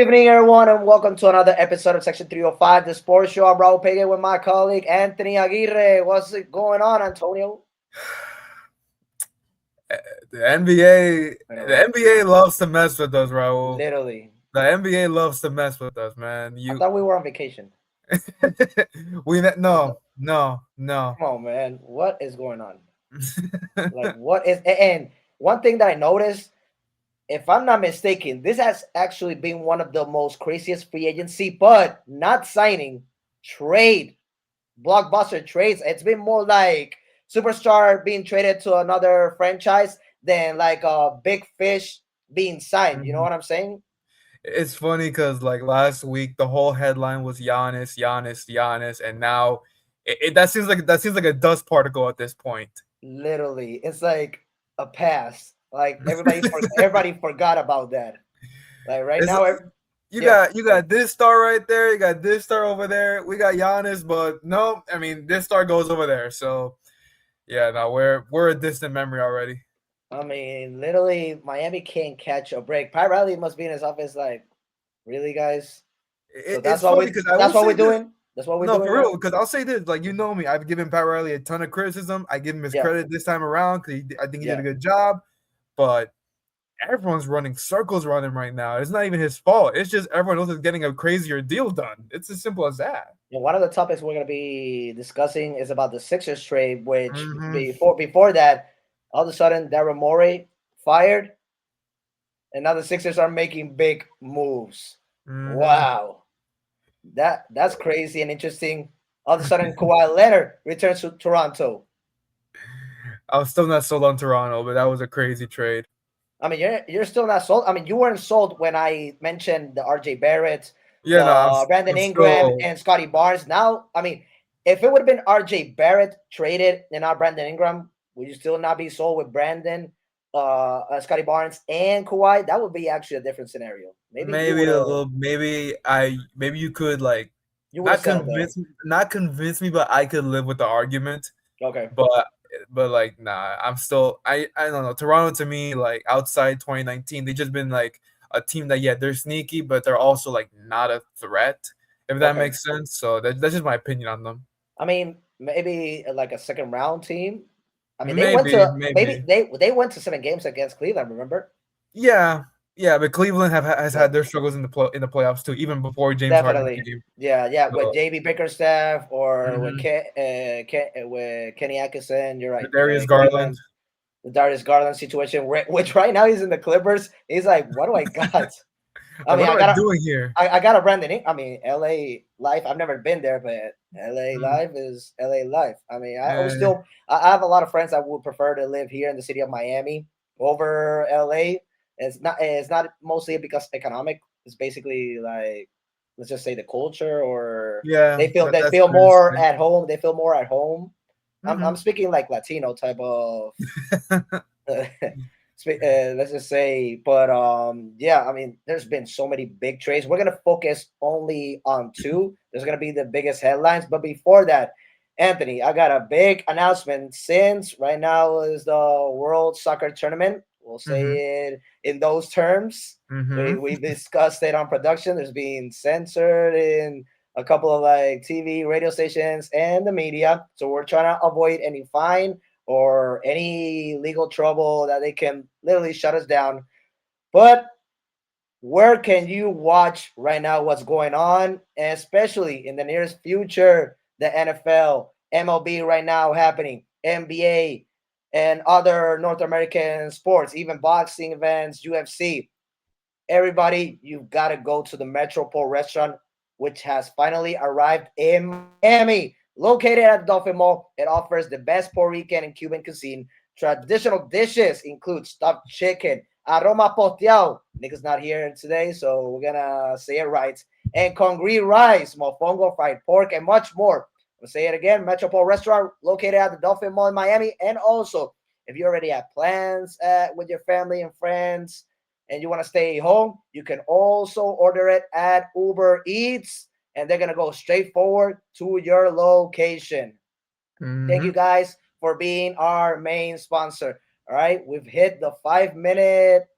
evening, everyone, and welcome to another episode of Section 305, the sports show. I'm Raul Pagan with my colleague Anthony Aguirre. What's going on, Antonio? The NBA, the Pero, NBA loves to mess with us, Raul. literally, The NBA loves to mess with us, man. I thought we were on vacation. No, no, no. Come on, man. What is going on? What is. And one thing that I noticed, if I'm not mistaken, this has actually been one of the most craziest free agency, but not signing, trade, blockbuster trades. It's been more like superstar being traded to another franchise than like a big fish being signed. You know Mhm. what I'm saying? It's funny because like last week, the whole headline was Giannis, Giannis, Giannis, and now that seems like a dust particle at this point. Literally, it's like a pass. Like everybody forgot about that. Like right It's now, you yeah. got you got this star right there, you got this star over there. We got Giannis, but no, I mean this star goes over there. So yeah, no, we're a distant memory already. I mean, literally, Miami can't catch a break. Pat Riley must be in his office, like, really, guys. So It's funny because I will that's what we're say this. doing. That's what we're No, doing for real, now. because I'll say this. Like, you know me, I've given Pat Riley a ton of criticism. I give him his Yeah, credit this time around because I think he did yeah. a good job. But everyone's running circles around him right now. It's not even his fault. It's just everyone else is getting a crazier deal done. It's as simple as that. One of the topics we're going to be discussing is about the Sixers trade, which Hmm. before that, all of a sudden, Daryl Morey fired, and now the Sixers are making big moves. Hmm. Wow, that's crazy and interesting. All of a sudden, Kawhi Leonard returns to Toronto. I was still not sold on Toronto, but that was a crazy trade. I mean, you're still not sold. I mean, you weren't sold when I mentioned the R.J. Barrett, Yeah, no, the Brandon I'm Ingram, still. and Scotty Barnes. Now, I mean, if it would have been R.J. Barrett traded and not Brandon Ingram, would you still not be sold with Brandon, Scotty Barnes, and Kawhi? That would be actually a different scenario. Maybe Maybe a little. Maybe you could like you would have settled there. not convince me, but I could live with the argument. Okay. But like nah, I don't know. Toronto to me, like outside 2019, they just been like a team that yeah, they're sneaky, but they're also like not a threat, if that Okay. makes sense. So that's just my opinion on them. I mean, maybe like a second round team. I mean, they went Maybe, to maybe maybe. they went to 7 games against Cleveland. Remember? Yeah. Yeah, but Cleveland has Yeah. had their struggles in the playoffs too, even before James Harden Definitely. came. Yeah, yeah. With So, JB Bickerstaff or with mhm. With Kenny Atkinson, you're right. Darius Garland. Cleveland, the Darius Garland situation, which right now he's in the Clippers. He's like, what do I got? I Like, mean, what am I doing here? I got a Brandon. I mean, LA life. I've never been there, but LA Mm, life is LA life. I mean, I would eh, still. I have a lot of friends that would prefer to live here in the city of Miami over LA. It's not. It's not mostly because economic. It's basically like, let's just say the culture, or yeah, they that's feel fair to more say. at home. They feel more at home. I'm Mhm. speaking like Latino type of let's just say, but yeah, I mean, there's been so many big trades. We're gonna focus only on two. There's gonna be the biggest headlines, but before that, Anthony, I got a big announcement. Since right now is the World Soccer Tournament, we'll Mhm. say it in those terms. Mhm. We discussed it on production. There's being censored in a couple of like TV, radio stations, and the media. So we're trying to avoid any fine or any legal trouble that they can literally shut us down. But where can you watch right now what's going on, and especially in the nearest future, the NFL, MLB right now happening, NBA, and other North American sports, even boxing events, UFC. Everybody, you've got to go to the Metropol Restaurant, which has finally arrived in Miami. Located at the Dolphin Mall, it offers the best Puerto Rican and Cuban cuisine. Traditional dishes include stuffed chicken, aroma posteao. Nick's not here today, so we're gonna say it right. And congri rice, mofongo, fried pork, and much more. We'll say it again. Metropol Restaurant, located at the Dolphin Mall in Miami. And also, if you already have plans with your family and friends, and you want to stay home, you can also order it at Uber Eats, and they're going to go straight forward to your location. Thank you Mhm. guys for being our main sponsor. All right, we've hit the 5 minute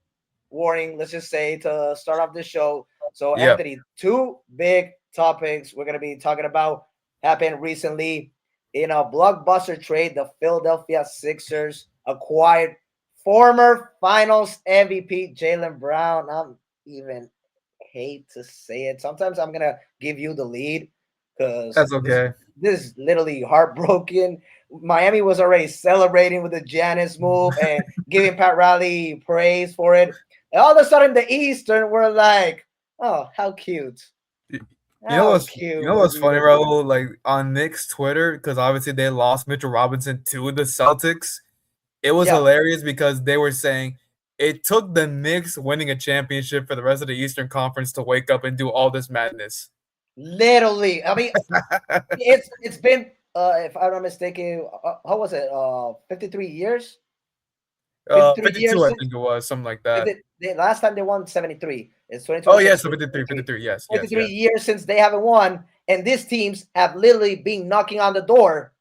warning, let's just say, to start off the show. So, Yeah. Anthony, two big topics we're going to be talking about happened recently in a blockbuster trade. The Philadelphia Sixers acquired former Finals MVP Jaylen Brown. I'm even hate to say it. Sometimes I'm gonna give you the lead because That's this okay. this is literally heartbroken. Miami was already celebrating with the Giannis move and giving Pat Riley praise for it. And all of a sudden, the Eastern were like, "Oh, how cute! You know How what's cute you know for what's you funny, to do." Raul? Like on Knicks Twitter, because obviously they lost Mitchell Robinson to the Celtics. It was Yeah, hilarious because they were saying it took the Knicks winning a championship for the rest of the Eastern Conference to wake up and do all this madness. literally. I mean, it's been if I'm not mistaken, how was it? 53 years. 53 52, years I since think it was something like that. the last time they won 73. It's Oh yeah, 2026. so 53, 73. 53. Yes, yes, 53 yes. years since they haven't won, and these teams have literally been knocking on the door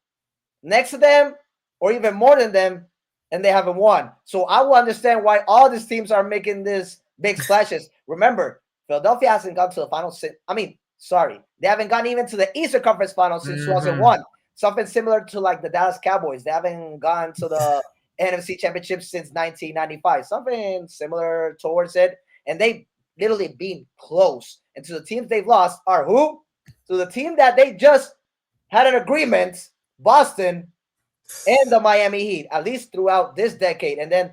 next to them or even more than them, and they haven't won. So I will understand why all these teams are making this big splashes. Remember, Philadelphia hasn't gone to the finals since, I mean, sorry, they haven't gone even to the Eastern Conference Finals since Hmm. 2001. Something similar to like the Dallas Cowboys. They haven't gone to the NFC Championship since 1995. Something similar towards it. And they literally been close. And to the teams they've lost are who? To the team that they just had an agreement, Boston, and the Miami Heat, at least throughout this decade. And then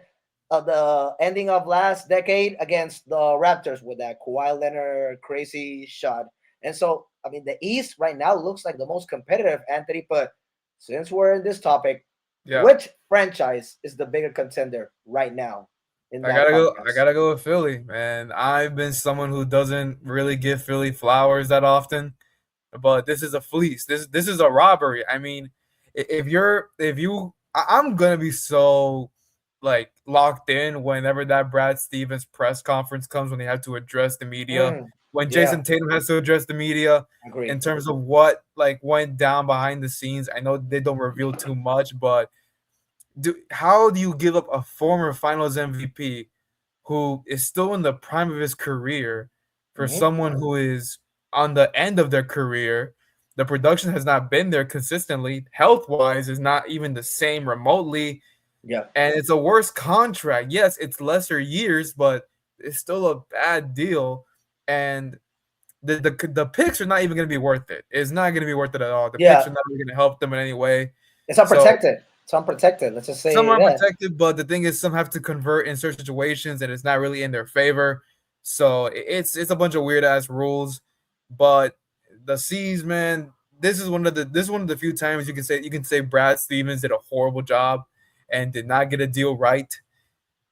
the ending of last decade against the Raptors with that Kawhi Leonard crazy shot. And so, I mean, the East right now looks like the most competitive, Anthony. But since we're in this topic, Yeah. which franchise is the bigger contender right now in I that gotta go. I conference? gotta go with Philly, man. I've been someone who doesn't really give Philly flowers that often, but this is a fleece. This is a robbery. I mean, I'm gonna be so like locked in whenever that Brad Stevens press conference comes when they have to address the media, when Yeah, Jason Tatum has to address the media in agree. terms of what like went down behind the scenes. I know they don't reveal too much, but how do you give up a former Finals MVP who is still in the prime of his career for Hmm. someone who is on the end of their career? The production has not been there consistently. Health wise, is not even the same remotely. Yeah, And it's a worse contract. Yes, it's lesser years, but it's still a bad deal. And the picks are not even going to be worth it. It's not going to be worth it at all. The picks yeah. are not even going to help them in any way. It's So unprotected. It's unprotected. Let's just some say are that. protected, but the thing is, some have to convert in certain situations, and it's not really in their favor. So it's a bunch of weird ass rules. But the C's, man, this is one of the few times you can say Brad Stevens did a horrible job and did not get a deal right.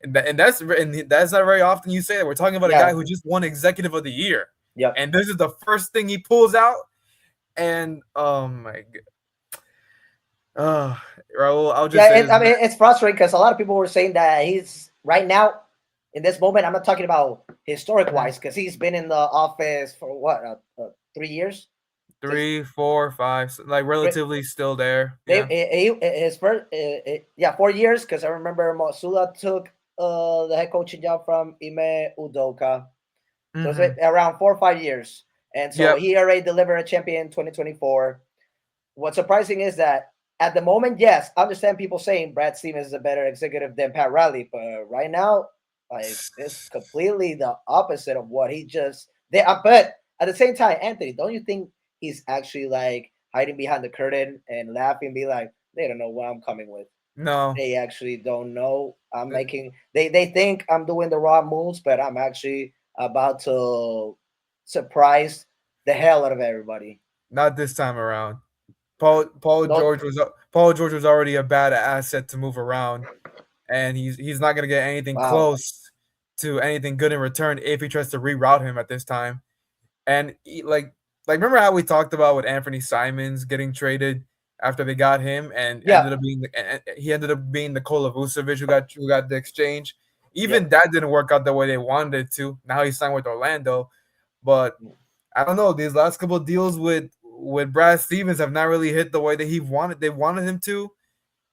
And that's not very often you say that. We're talking about a Yeah, guy who just won Executive of the Year, yep. and this is the first thing he pulls out. And oh my god, Raul, I'll just Yeah, say this, I man. mean, it's frustrating because a lot of people were saying that he's right now in this moment. I'm not talking about historic Mhm. wise because he's been in the office for what 3 years. Since 3, 4, 5, like relatively still there. they, Yeah. his first, yeah, 4 years because I remember Mosula took the head coaching job from Ime Udoka. So it's Hmm. around 4 or 5 years, and so Yep. he already delivered a champion in 2024. What's surprising is that at the moment, yes, I understand people saying Brad Stevens is a better executive than Pat Riley, but right now, like it's completely the opposite of what he just did. But at the same time, Anthony, don't you think he's actually like hiding behind the curtain and laughing, be like, they don't know what I'm coming with. No. They actually don't know I'm th- making. They think I'm doing the raw moves, but I'm actually about to surprise the hell out of everybody. Not this time around. Don't. Paul George was already a bad asset to move around, and he's not gonna get anything Wow. close to anything good in return if he tries to reroute him at this time. And remember how we talked about with Anthony Simons getting traded after they got him, and Yeah. he ended up being Nikola Vucevic who got the exchange. Yep. Even that didn't work out the way they wanted it to. Now he signed with Orlando, but I don't know. These last couple of deals with Brad Stevens have not really hit the way that they wanted him to,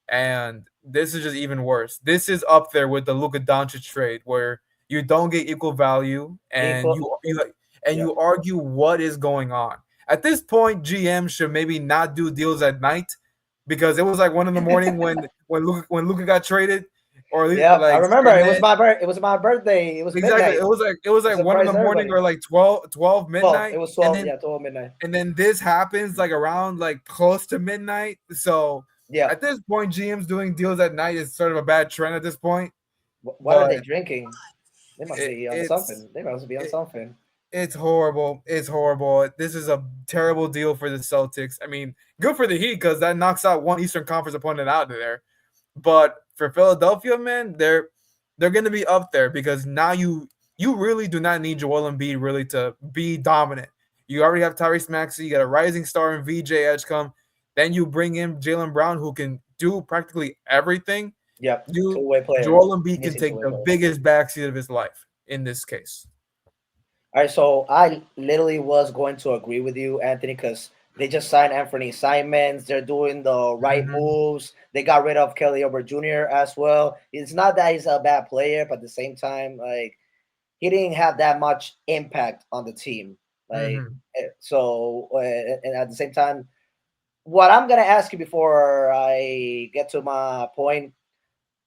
and this is just even worse. This is up there with the Luka Doncic trade where you don't get equal value, and Equal. you and you argue what is going on. At this point, GM should maybe not do deals at night because it was like 1 in the morning when Luka got traded, or Yeah, I like remember and it was then my it was my birthday. It was exactly midnight. it was like 1 in the morning Surprised or everybody. like 12 12. midnight, It was and 12. then Yeah, 12 midnight. this happens like around like close to midnight. So Yeah. at this point, GM's doing deals at night is sort of a bad trend at this point. What are But they drinking? They must it, be on it's something. They must be on it, something. it's horrible. It's horrible. This is a terrible deal for the Celtics. I mean, good for the Heat because that knocks out one Eastern Conference opponent out of there. But for Philadelphia, man, they're going to be up there because now you really do not need Joel Embiid really to be dominant. You already have Tyrese Maxey. You got a rising star in VJ Edgecombe. Then you bring in Jaylen Brown, who can do practically everything. Yep. You Two-way player. Joel Embiid can Missing take two-way the player. biggest backseat of his life in this case. All right, so I literally was going to agree with you, Anthony, because they just signed Anthony Simons. They're doing the right Mhm. moves. They got rid of Kelly Oubre Jr. as well. It's not that he's a bad player, but at the same time, like he didn't have that much impact on the team. Like Mhm. and at the same time, what I'm gonna ask you before I get to my point,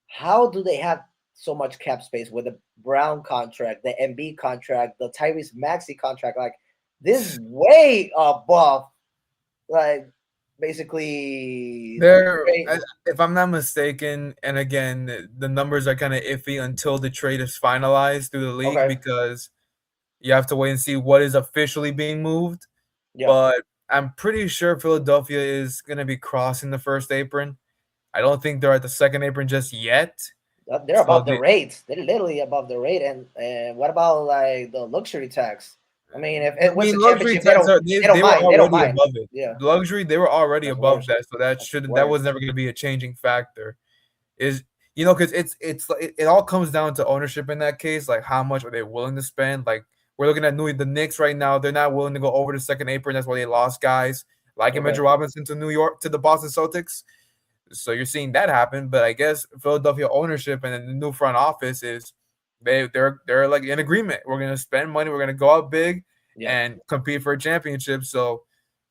how do they have so much cap space with the Brown contract, the MB contract, the Tyrese Maxey contract? Like this way above, like basically the There, trade. if I'm not mistaken, and again, the numbers are kind of iffy until the trade is finalized through the league Okay, because you have to wait and see what is officially being moved. yeah, But I'm pretty sure Philadelphia is going to be crossing the first apron. I don't think they're at the second apron just yet. they're So above the rate. They're literally above the rate. And what about like the luxury tax? I mean, if I it wins mean, the luxury championship, they tax don't are they don't they were mind. They don't already mind. above it. Yeah, Luxury, they were already that's above worse. that, so That's that was worse. never going to be a changing factor. Is because it all comes down to ownership in that case. Like, how much are they willing to spend? Like, we're looking at the Knicks right now. They're not willing to go over the second apron. That's why they lost guys like Okay. Mitchell Robinson to New York to the Boston Celtics. So you're seeing that happen. But I guess Philadelphia ownership and then the new front office is they're like in agreement. We're gonna spend money. We're gonna go out big Yeah. and compete for a championship. So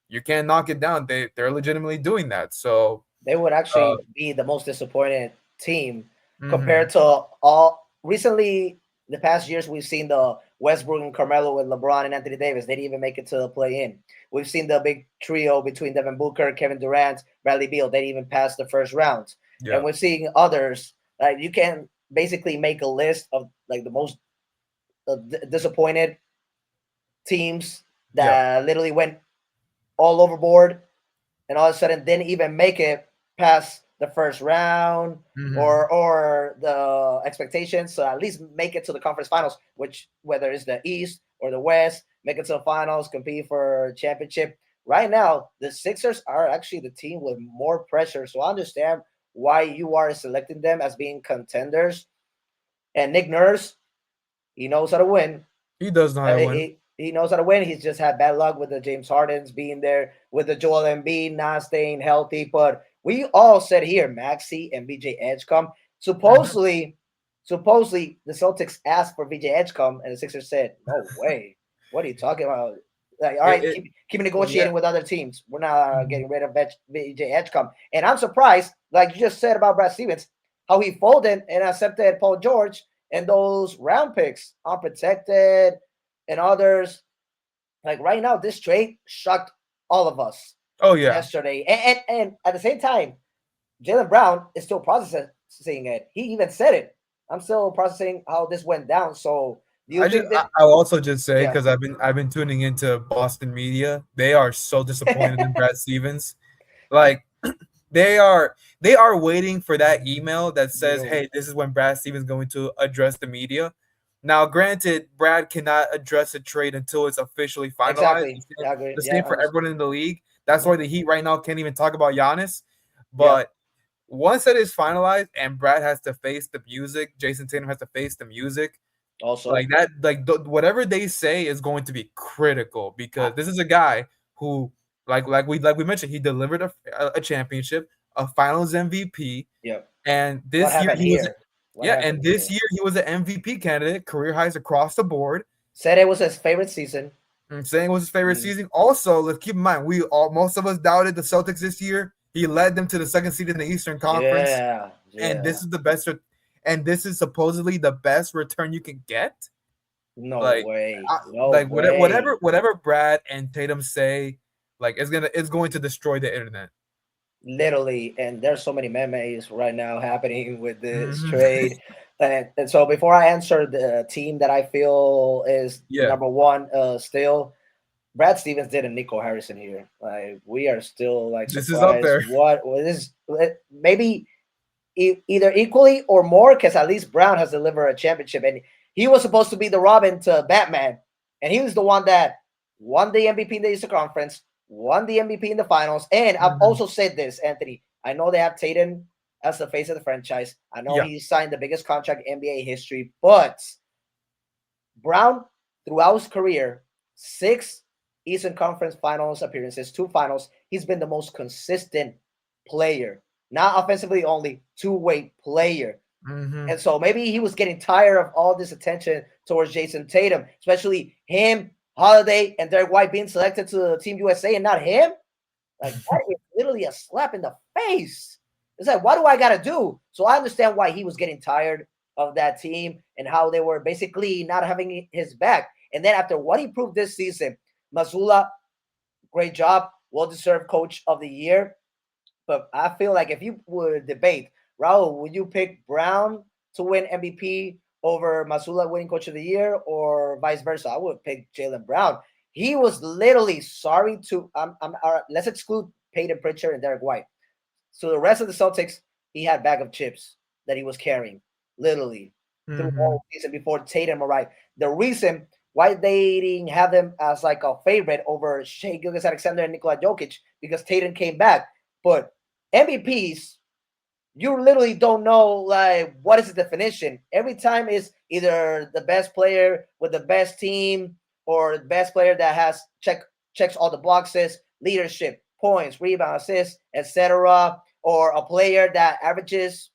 you can't knock it down. They're legitimately doing that. So They would uh, actually be the most disappointed team mhm. compared to all recently. The past years, we've seen the Westbrook and Carmelo with LeBron and Anthony Davis. They didn't even make it to the play-in. We've seen the big trio between Devin Booker, Kevin Durant, Bradley Beal. They didn't even pass the first round. And Yeah. we're seeing others. You can basically make a list of like the most disappointed teams Yeah. that literally went all overboard and all of a sudden didn't even make it past the first round Mhm. or the expectations. So at least make it to the conference finals, which whether it's the East or the West, make it to the finals, compete for championship. Right now, the Sixers are actually the team with more pressure. So I understand why you are selecting them as being contenders. And Nick Nurse, he knows how to win. He does know how to win. He knows how to win. He's just had bad luck with the James Hardens being there, with the Joel Embiid not staying healthy. But we all said here, Maxey and VJ Edgecombe. Mhm. Supposedly the Celtics asked for VJ Edgecombe, and the Sixers said, "No way. What are you talking about? Like, all right, It keep yeah. negotiating with other teams. We're not Mhm. getting rid of VJ Edgecombe." And I'm surprised, like you just said about Brad Stevens, how he folded and accepted Paul George and those round picks, unprotected and others. Like right now, this trade shocked all of us Oh yeah. yesterday. And at the same time, Jaylen Brown is still processing it. He even said it. I'm still processing how this went down. So do you think that I'll also just say yeah. because I've been tuning into Boston media. They are so disappointed in Brad Stevens. Like they are waiting for that email that says, Bro. "Hey, this is when Brad Stevens going to address the media." Now, granted, Brad cannot address a trade until it's officially finalized. Exactly. Yeah, I agree. The Yeah, same I for understand. everyone in the league. That's why Mhm. the Heat right now can't even talk about Giannis. Yeah. But once that is finalized and Brad has to face the music, Jason Tatum has to face the music, like Also, that, whatever they say is going to be critical I, because this is a guy who, like we mentioned, he delivered a championship, a Finals MVP, yeah. and What this year happened he was here? What yeah, happened and this here? year he was an MVP candidate, career highs across the board. Said it was his favorite season. I'm saying it was his favorite Mm. season. Also, let's keep in mind, most of us doubted the Celtics this year. He led them to the second seed in the Eastern Conference, Yeah, and yeah. this is the best. And this is supposedly the best return you can get. No Like, way. No whatever Brad and Tatum say, like it's going to destroy the internet. Literally, and there's so many memes right now happening with this Mhm. trade. And so before I answer the team that I feel is Yeah, number one, still Brad Stevens did a Nico Harrison here. Like we are still like this is up surprised. there. What is maybe either equally or more because at least Brown has delivered a championship, and he was supposed to be the Robin to Batman, and he was the one that won the MVP in the Eastern Conference, won the MVP in the finals, and I've Mhm. also said this, Anthony. I know they have Tatum as the face of the franchise. I know Yeah, he signed the biggest contract in NBA history, but Brown, throughout his career, 6 Eastern Conference Finals appearances, 2 finals. He's been the most consistent player, not offensively only, two-way player. hmm And so maybe he was getting tired of all this attention towards Jason Tatum, especially him, Holiday, and Derek White being selected to Team USA and not him. Like that is literally a slap in the face. It's like, what do I gotta do? So I understand why he was getting tired of that team and how they were basically not having his back. And then after what he proved this season, Mazzulla, great job, well-deserved coach of the year. But I feel like if you would debate, Raul, would you pick Brown to win MVP over Mazzulla winning Coach of the Year, or vice versa? I would pick Jaylen Brown. He was literally sorry to. Let's exclude Peyton Pritchard and Derek White. So the rest of the Celtics, he had bag of chips that he was carrying, literally through hmm all season before Tatum arrived. The reason why they didn't have them as like a favorite over Shea Gilgeous-Alexander and Nikola Jokic because Tatum came back, but MVPs, you literally don't know like what is the definition. Every time is either the best player with the best team or the best player that has checks all the boxes, leadership, points, rebound, assists, etc., or a player that averages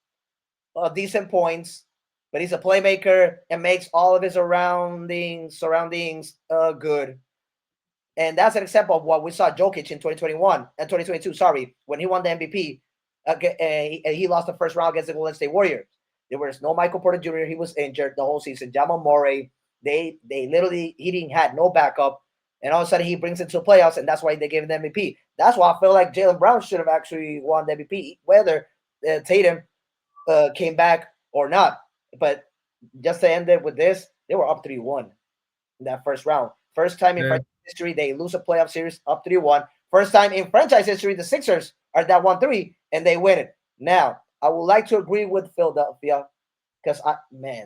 decent points, but he's a playmaker and makes all of his surroundings good. And that's an example of what we saw Jokic in 2021 and 2022. Sorry, when he won the MVP, he lost the first round against the Golden State Warriors. There was no Michael Porter Jr. He was injured the whole season. Jamal Murray, they literally he didn't had no backup, and all of a sudden he brings it to the playoffs, and that's why they gave him the MVP. That's why I feel like Jaylen Brown should have actually won the MVP, whether Tatum came back or not. But just to end it with this, they were up 3-1 in that first round. First time in yeah. franchise history they lose a playoff series up 3-1. First time in franchise history the Sixers are that 1-3 and they win it. Now, I would like to agree with Philadelphia because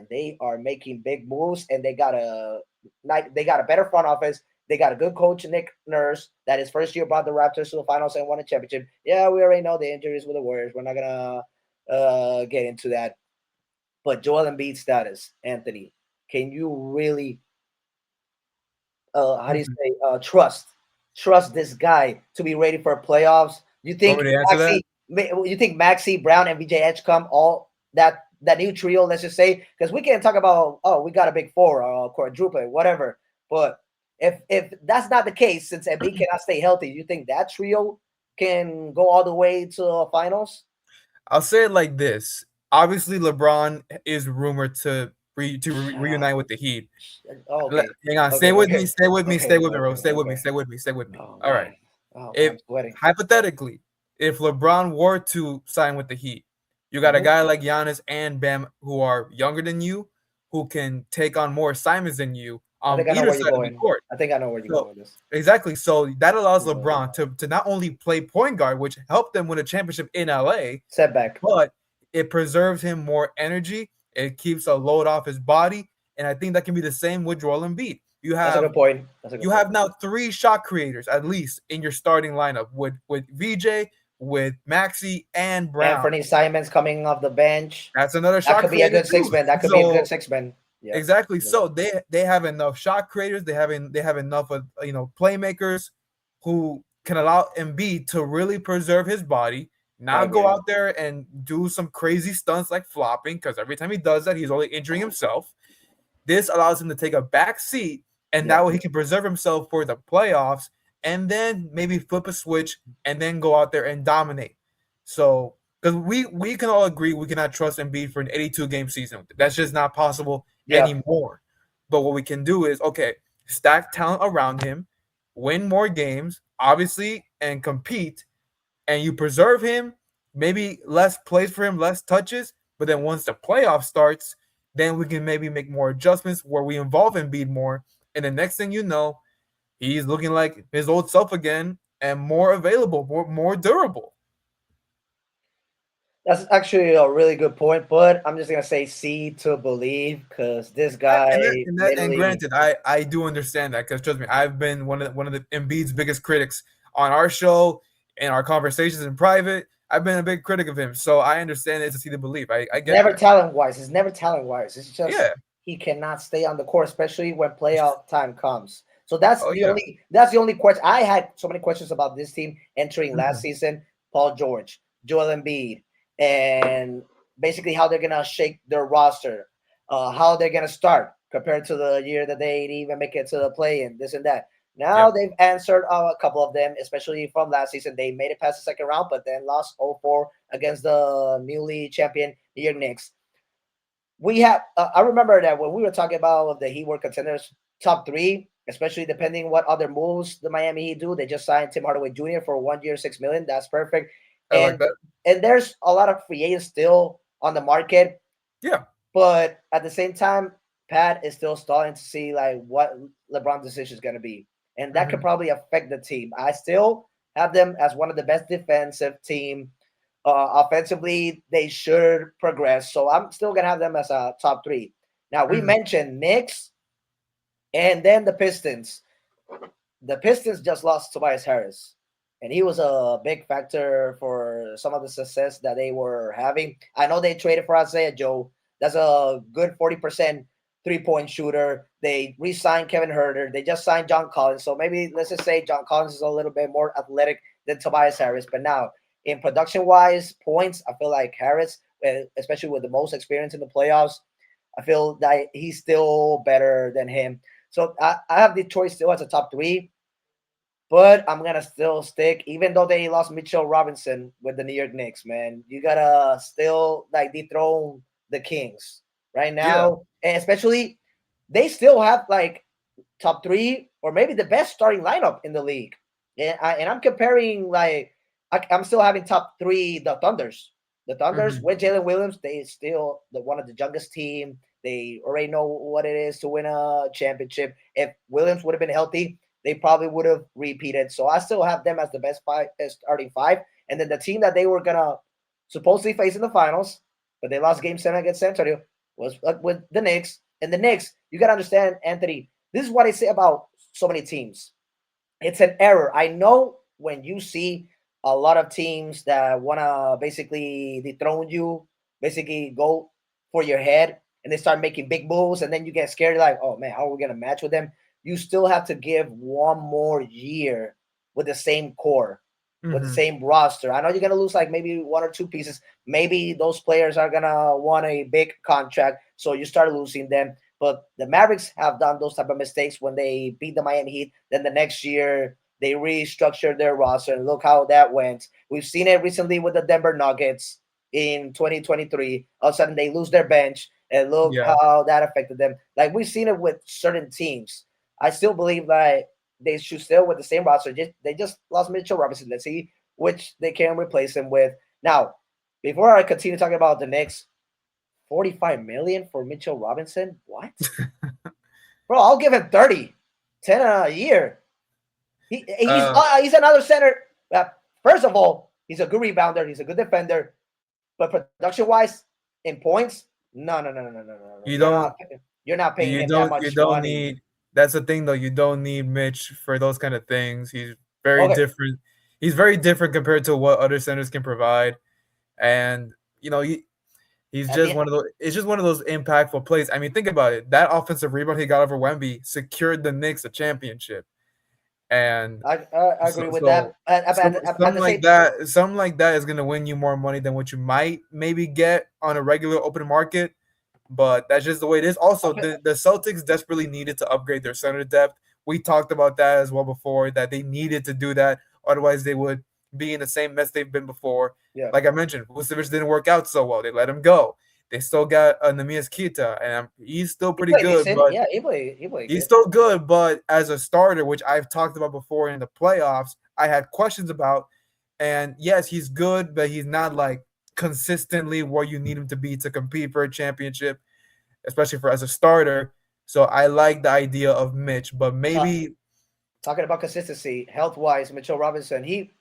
they are making big moves and they got a better front office. They got a good coach, Nick Nurse, that his first year brought the Raptors to the finals and won a championship. Yeah, we already know the injuries with the Warriors. We're not gonna get into that. But Joel Embiid status, Anthony, can you really how do you Mhm. say trust this guy to be ready for playoffs? You Want think me to answer that? Maxi Brown and VJ Edgecombe, all that new trio, let's just say, because we can talk about we got a big four or quadruple, whatever. But if that's not the case, since Embiid cannot stay healthy, you think that trio can go all the way to finals? I'll say it like this. Obviously, LeBron is rumored to Shut up. reunite with the Heat. Okay. Hang on, Okay. Okay. Okay. stay with me, bro. Okay. Stay with me, Okay. stay with me, stay with me. Oh All right. man. Oh man, If I'm sweating. hypothetically, if LeBron were to sign with the Heat, you got a Mhm. guy like Giannis and Bam who are younger than you, who can take on more assignments than you I on think I know either where you're side of the going. court. I think I know where you're So going with this. exactly. So that allows Uh, LeBron to not only play point guard, which helped them win a championship in LA, Setback. but it preserves him more energy. It keeps a load off his body, and I think that can be the same with Joel Embiid. That's a good point. That's a good You point. have now 3 shot creators at least in your starting lineup with VJ, with Maxi, and Brown. Anthony Simons coming off the bench. That's another That shot could be a creator good six too. man. That could be a good So six man. Yeah. exactly. Yeah. So they have enough shot creators. They have enough of playmakers who can allow Embiid to really preserve his body, I not go agree. out there and do some crazy stunts like flopping, because every time he does that, he's only injuring himself. This allows him to take a back seat and Yeah. that way he can preserve himself for the playoffs, and then maybe flip a switch and then go out there and dominate. So, because we can all agree we cannot trust Embiid for an 82 game season. That's just not possible Yeah. anymore. But what we can do is okay, stack talent around him, win more games, obviously, and compete, and you preserve him. Maybe less plays for him, less touches. But then once the playoff starts, then we can maybe make more adjustments where we involve Embiid more. And the next thing you know, he's looking like his old self again and more available, more durable. That's actually a really good point, but I'm just gonna say see to believe because this guy And literally granted, I do understand that because trust me, I've been one of the Embiid's biggest critics on our show in our conversations in private. I've been a big critic of him, so I understand it to see the belief. I get never that. talent wise. It's never talent wise. It's just Yeah. he cannot stay on the court, especially when playoff time comes. So that's Oh the yeah. only question. I had so many questions about this team entering last Mhm. season. Paul George, Joel Embiid, and basically how they're gonna shake their roster, how they're gonna start compared to the year that they didn't even make it to the play and this and that. Now Yep. they've answered a couple of them, especially from last season. They made it past the second round, but then lost 0-4 against the newly champion New York Knicks. We have, I remember that when we were talking about the Heat were contenders top three, especially depending what other moves the Miami Heat do. They just signed Tim Hardaway Jr. for 1 year, 6 million. That's perfect. I like And that. and there's a lot of free agents still on the market, Yeah. but at the same time, Pat is still stalling to see like what LeBron's decision is going to be, and that could Hmm. probably affect the team. I still have them as one of the best defensive team. Offensively, they should progress, so I'm still gonna have them as a top three. Now we Hmm. mentioned Knicks and then the Pistons. The Pistons just lost Tobias Harris, and he was a big factor for some of the success that they were having. I know they traded for Isaiah Joe. That's a good 40% 3-point shooter. They re-signed Kevin Herter. They just signed John Collins. So maybe let's just say John Collins is a little bit more athletic than Tobias Harris. But now, in production-wise, points, I feel like Harris, especially with the most experience in the playoffs, I feel that he's still better than him. So I have Detroit still as a top three, but I'm gonna still stick, even though they lost Mitchell Robinson with the New York Knicks. Man, you gotta still like dethrone the Kings right Yeah. now, and especially they still have like top three or maybe the best starting lineup in the league. And I'm comparing like I'm still having top three the Thunders. The Thunders Hmm. with Jalen Williams, they still one of the youngest team. They already know what it is to win a championship. If Williams would have been healthy, they probably would have repeated. So I still have them as the best five, starting five. And then the team that they were gonna supposedly face in the finals, but they lost Game 7 against San Antonio, was with the Knicks. And the Knicks, you gotta understand, Anthony. This is what I say about so many teams. It's an error. I know when you see a lot of teams that want to basically dethrone you, basically go for your head, and they start making big moves, and then you get scared, like, oh man, how are we going to match with them? You still have to give one more year with the same core, with the Hmm. same roster. I know you're going to lose like maybe one or two pieces. Maybe those players are going to want a big contract, so you start losing them. But the Mavericks have done those type of mistakes when they beat the Miami Heat. Then the next year they restructured their roster, and look how that went. We've seen it recently with the Denver Nuggets in 2023. All of a sudden they lose their bench, and look Yeah. how that affected them. Like we've seen it with certain teams. I still believe that they should still with the same roster. They just lost Mitchell Robinson. Let's see which they can replace him with. Now, before I continue talking about the Knicks, 45 million for Mitchell Robinson? What? Bro, I'll give him 30. 10 a year. Uh, He's another center. Uh, First of all, he's a good rebounder, he's a good defender, but production-wise, in points, no. you don't You're not paying you him that don't you much don't money. need. That's the thing though. You don't need Mitch for those kind of things. He's very Okay, different. He's very different compared to what other centers can provide, and you know he's at just the one of those. It's just one of those impactful plays. I mean, think about it. That offensive rebound he got over Wemby secured the Knicks a championship, and I so agree with that. so At the same, something like that is gonna win you more money than what you might maybe get on a regular open market. but that's just the way it is. Also, the Celtics desperately needed to upgrade their center depth. We talked about that as well before, that they needed to do that. Otherwise, they would be in the same mess they've been before. Yeah. Like I mentioned, Vucevic didn't work out so well. They let him go. They still got Nemias Kita, and he's still pretty good. Decent. But Yeah, he played he's good. still good. But as a starter, which I've talked about before in the playoffs, I had questions about. And yes, he's good, but he's not like consistently where you need him to be to compete for a championship, especially for as a starter. So I like the idea of Mitch, but maybe talking about consistency, health-wise, Mitchell Robinson, he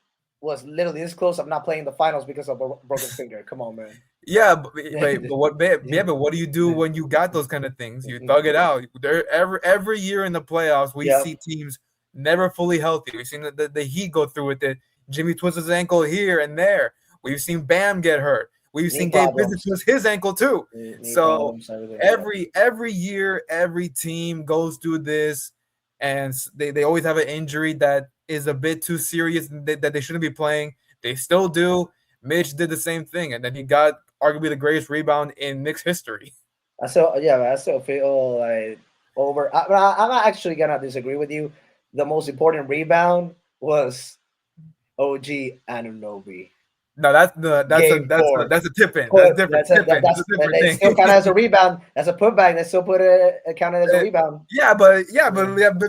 was literally this close of not playing the finals because of a broken finger. Come on, man. yeah, but what do you do when you got those kind of things? You thug it out. Every year in the playoffs, we see teams never fully healthy. We've seen the Heat go through with it. Jimmy twists his ankle here and there. We've seen Bam get hurt. We've seen Gabe Vincent twist his ankle too. So every year, every team goes through this, and they always have an injury that is a bit too serious that they shouldn't be playing. They still do. Mitch did the same thing, and then he got arguably the greatest rebound in Knicks history. I still feel like I'm actually gonna disagree with you. The most important rebound was OG Anunoby. No, that's a tip in. That's different. That's a different thing. Still kind of as a rebound. That's a putback. They still put it counted as a rebound. But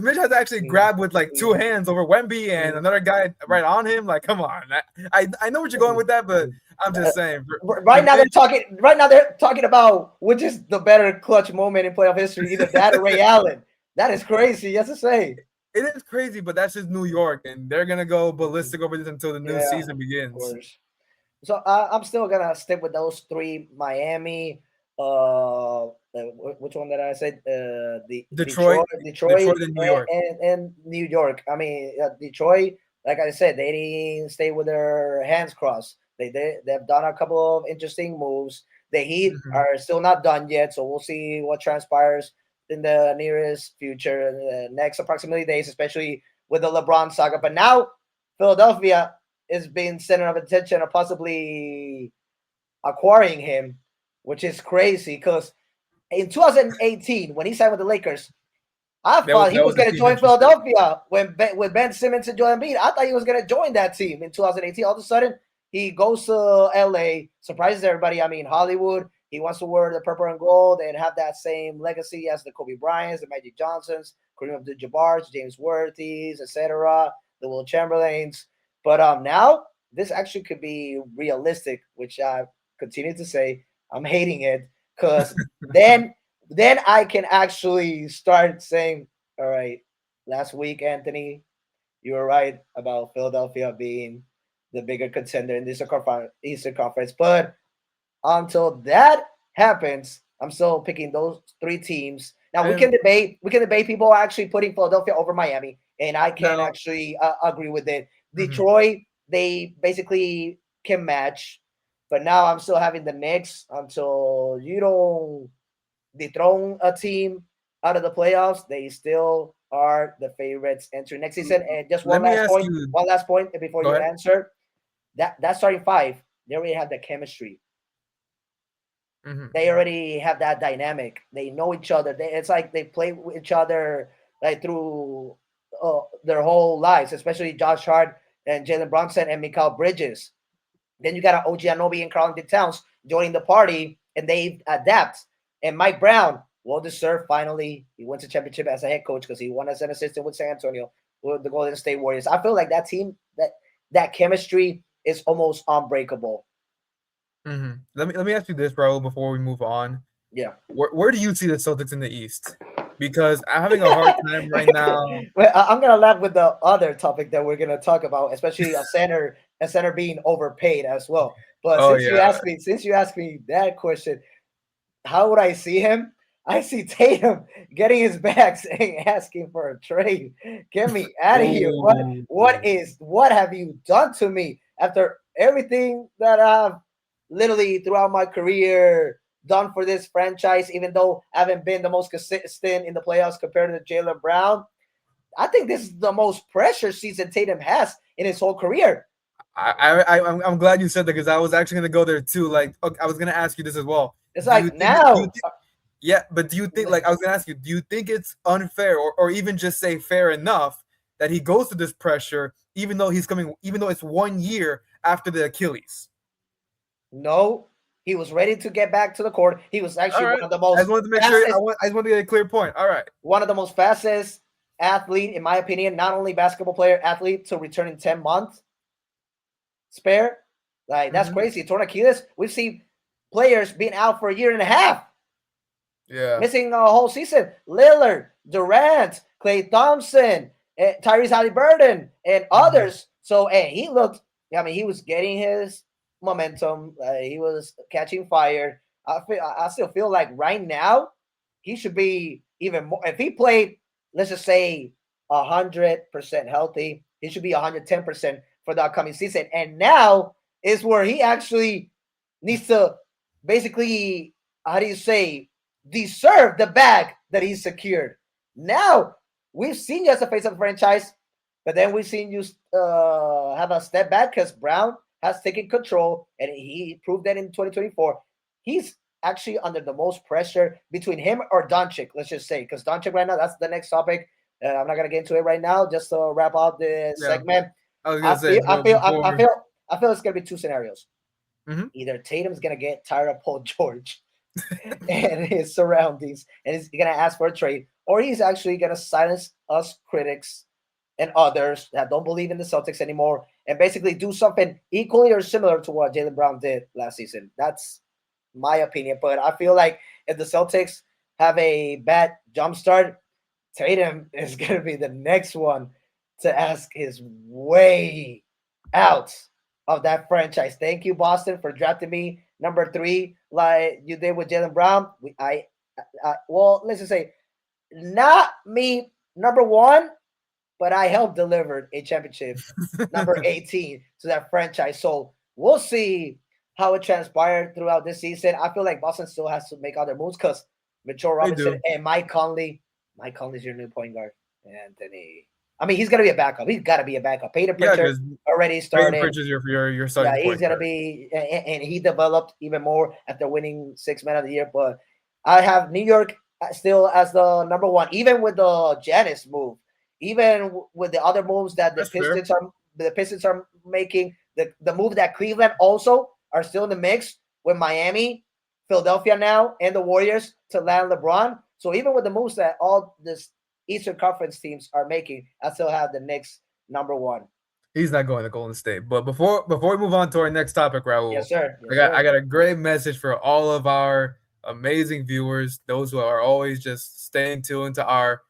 Mitch had to actually grab with like two hands over Wemby and another guy right on him. Like, come on. I know what you're going with that, but I'm just saying. Right now they're talking about which is the better clutch moment in playoff history, either that or Ray Allen. That is crazy. Yes to say. It is crazy, but that's just New York, and they're gonna go ballistic over this until the new season begins. Of course. So I'm still gonna stick with those three: Miami, which one did I say? The Detroit, and New York, and New York. I mean, Detroit. Like I said, they didn't stay with their hands crossed. They've done a couple of interesting moves. The Heat are still not done yet, so we'll see what transpires in the nearest future, in the next approximately days, especially with the LeBron saga. But now Philadelphia is being center of attention of possibly acquiring him, which is crazy because in 2018, when he signed with the Lakers, I thought he was going to join Philadelphia with Ben Simmons and Joel Embiid. I thought he was going to join that team in 2018. All of a sudden, he goes to LA, surprises everybody. I mean, Hollywood. He wants to wear the purple and gold and have that same legacy as the Kobe Bryants, the Magic Johnsons, Kareem Abdul-Jabbar's, James Worthy's, etc., the Will Chamberlains. But now this actually could be realistic, which I continue to say I'm hating it because then I can actually start saying, all right, last week, Anthony, you were right about Philadelphia being the bigger contender in the Eastern Conference. But until that happens, I'm still picking those three teams. Now we can debate. People are actually putting Philadelphia over Miami, and I can actually agree with it. Detroit, they basically can match, but now I'm still having the Knicks until you don't dethrone a team out of the playoffs. They still are the favorites entering next season. And just one last point before you answer. That starting five, they already have the chemistry. They already have that dynamic. They know each other. It's like they play with each other like through their whole lives, especially Josh Hart and Jaylen Brown and Mikal Bridges. Then you got OG Anunoby and Karl-Anthony Towns joining the party, and they adapt. And Mike Brown, well-deserved finally. He wins a championship as a head coach because he won as an assistant with San Antonio, with the Golden State Warriors. I feel like that team, that chemistry is almost unbreakable. Let me ask you this, Raul, before we move on. Yeah. Where do you see the Celtics in the East? Because I'm having a hard time right now. Well, I'm gonna laugh with the other topic that we're gonna talk about, especially a center being overpaid as well. But since you asked me that question, how would I see him? I see Tatum getting his bags and asking for a trade. Get me out of here. What have you done to me after everything that I've literally throughout my career done for this franchise, even though I haven't been the most consistent in the playoffs compared to Jaylen Brown? I think this is the most pressure season Tatum has in his whole career. I'm glad you said that because I was actually going to go there too. Like, okay, I was going to ask you this as well. It's like now. Yeah, but do you think, like, I was gonna ask you, do you think it's unfair, or even just say fair enough that he goes to this pressure, even though it's 1 year after the Achilles? No, he was ready to get back to the court. He was All actually right. I just wanted to make sure. fastest, I just wanted to get a clear point. All right. one of the most fastest athlete, in my opinion, not only basketball player, athlete to return in 10 months spare. Like, that's Hmm. crazy. Torn Achilles, we've seen players being out for a year and a half, Yeah. missing a whole season. Lillard, Durant, Clay Thompson, Tyrese Halliburton, and Hmm. others. So, he looked, I mean, he was getting his momentum. He was catching fire. I still feel like right now he should be even more. If he played, let's just say 100% healthy, he should be 110% for the upcoming season. And now is where he actually needs to basically, how do you say, deserve the bag that he secured. Now we've seen you as a face of the franchise, but then we've seen you have a step back because Brown has taken control, and he proved that in 2024. He's actually under the most pressure between him or Doncic, let's just say, because Doncic right now, that's the next topic. I'm not gonna get into it right now. Just to wrap up this Yeah. segment, I was I gonna say, feel, I but feel, before. I feel it's gonna be two scenarios. Mhm. Either Tatum's gonna get tired of Paul George and his surroundings, and he's gonna ask for a trade, or he's actually gonna silence us critics and others that don't believe in the Celtics anymore, and basically do something equally or similar to what Jaylen Brown did last season. That's my opinion. But I feel like if the Celtics have a bad jump start, Tatum is gonna be the next one to ask his way out of that franchise. Thank you, Boston, for drafting me number 3, like you did with Jaylen Brown. Well, let's just say not me number 1, but I helped deliver a championship number 18 to that franchise. So we'll see how it transpired throughout this season. I feel like Boston still has to make other moves because Mitchell They Robinson do. and Mike Conley. Mike Conley's your new point guard. Anthony. I mean, he's gonna be a backup. He's got to be a backup. Peyton Yeah, Pritchard because already Peyton started. Pritchard is your Yeah, starting he's point gonna guard. be, and he developed even more after winning 6 Man of the Year. But I have New York still as the number 1, even with the Giannis move, even with the other moves that That's fair. the Pistons are making, the move that Cleveland also are still in the mix with Miami, Philadelphia now, and the Warriors to land LeBron. So even with the moves that all this Eastern Conference teams are making, I still have the Knicks number 1. He's not going to Golden State. But before we move on to our next topic, Raul, Yes, sir. I Yes, got I sir. got a great message for all of our amazing viewers, those who are always just staying tuned to our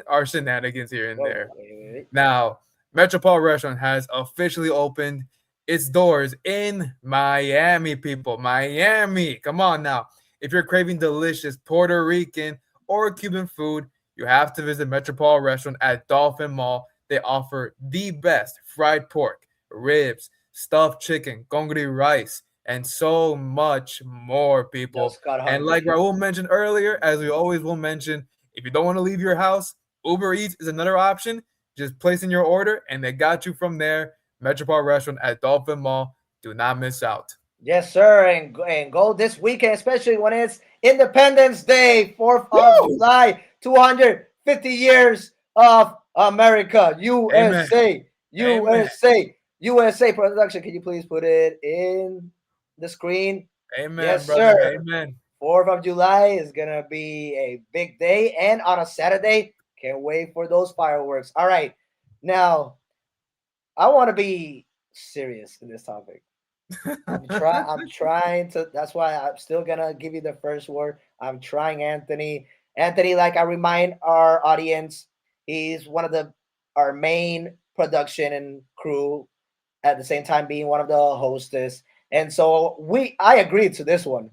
our shenanigans here and Whoa, there. wait. Now, Metropol Restaurant has officially opened its doors in Miami, people. Miami. Come on now. If you're craving delicious Puerto Rican or Cuban food, you have to visit Metropol Restaurant at Dolphin Mall. They offer the best fried pork, ribs, stuffed chicken, congri rice, and so much more, people. Just got And like hungry. Raul mentioned earlier, as we always will mention, if you don't want to leave your house, Uber Eats is another option. Just place in your order and they got you from there. Metropol Restaurant at Dolphin Mall. Do not miss out. Yes, sir. And go this weekend, especially when it's Independence Day, 4th of Woo! July, 250 years of America, Amen. USA, Amen. USA, USA production. Can you please put it in the screen? Amen, Yes, brother. sir. Amen. 4th of July is going to be a big day. And on a Saturday, can't wait for those fireworks. All right. Now, I want to be serious in this topic. I'm trying to, that's why I'm still gonna give you the first word. I'm trying, Anthony. Anthony, like I remind our audience, he's one of the our main production and crew at the same time being one of the hostess. And so I agreed to this one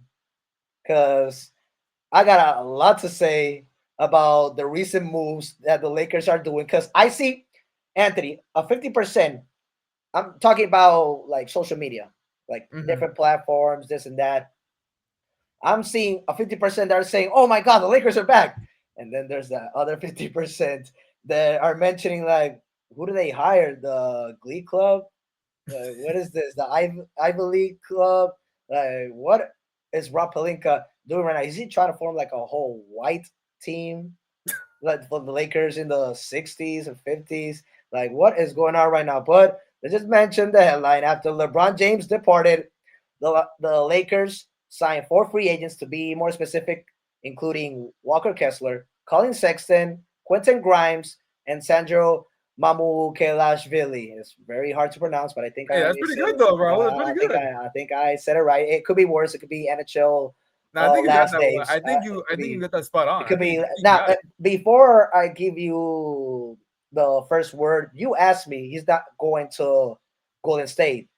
because I got a lot to say about the recent moves that the Lakers are doing. Because I see, Anthony, a 50%. I'm talking about like social media, like Hmm. different platforms, this and that. I'm seeing a 50% that are saying, "Oh my God, the Lakers are back," and then there's that other 50% that are mentioning like, "Who do they hire? The Glee Club? What is this? The Ivy League Club? What is Rob Pelinka doing right now? Is he trying to form like a whole white team, like for the Lakers in the 60s and 50s? Like, what is going on right now? But let's just mention the headline. After LeBron James departed, the Lakers signed 4 free agents, to be more specific, including Walker Kessler, Colin Sexton, Quentin Grimes, and Sandro Mamukelashvili. It's very hard to pronounce, but I think Hey, I that's pretty said good it. though, bro. That's pretty good. I think I said it right. It could be worse. It could be NHL No, I think you got last that one. names. It I could think you be. got that spot on. It could be I think you now. got it. Before I give you the first word, you asked me. He's not going to Golden State.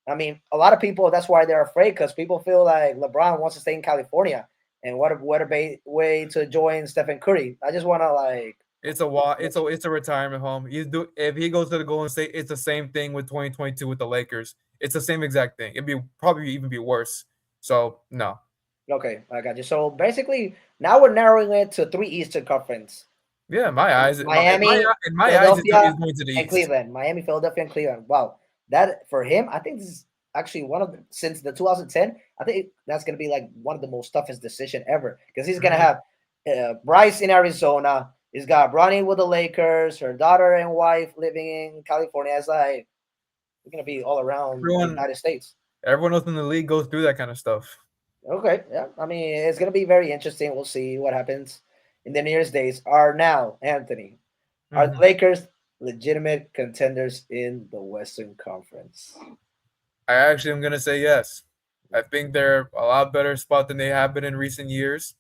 I mean, a lot of people. That's why they're afraid, because people feel like LeBron wants to stay in California, and what a way to join Stephen Curry. I just want to like. It's a retirement home. If he goes to the Golden State, it's the same thing with 2022 with the Lakers. It's the same exact thing. It'd be probably even be worse. So no. Okay, I got you. So basically, now we're narrowing it to 3 Eastern Conference: Yeah, in my eyes, Miami, in my eyes, he's Philadelphia, going to the and East. Cleveland. Miami, Philadelphia, and Cleveland. Wow, that for him, I think this is actually one of the, since the 2010. I think that's gonna be like one of the most toughest decision ever, because he's gonna Mhm. have Bryce in Arizona. He's got Bronny with the Lakers. Her daughter and wife living in California. It's like we're gonna be all around the Everyone, United States. everyone else in the league goes through that kind of stuff. Okay, yeah. I mean, it's gonna be very interesting. We'll see what happens in the nearest days. Are now, Anthony, are the Mhm. Lakers legitimate contenders in the Western Conference? I actually am gonna say yes. I think they're a lot better spot than they have been in recent years.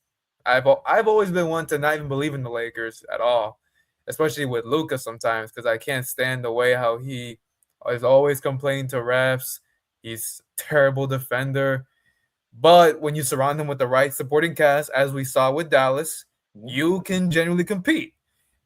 I've always been one to not even believe in the Lakers at all, especially with Luka sometimes because I can't stand the way how he is always complaining to refs. He's a terrible defender, but when you surround him with the right supporting cast, as we saw with Dallas, Mhm. you can genuinely compete.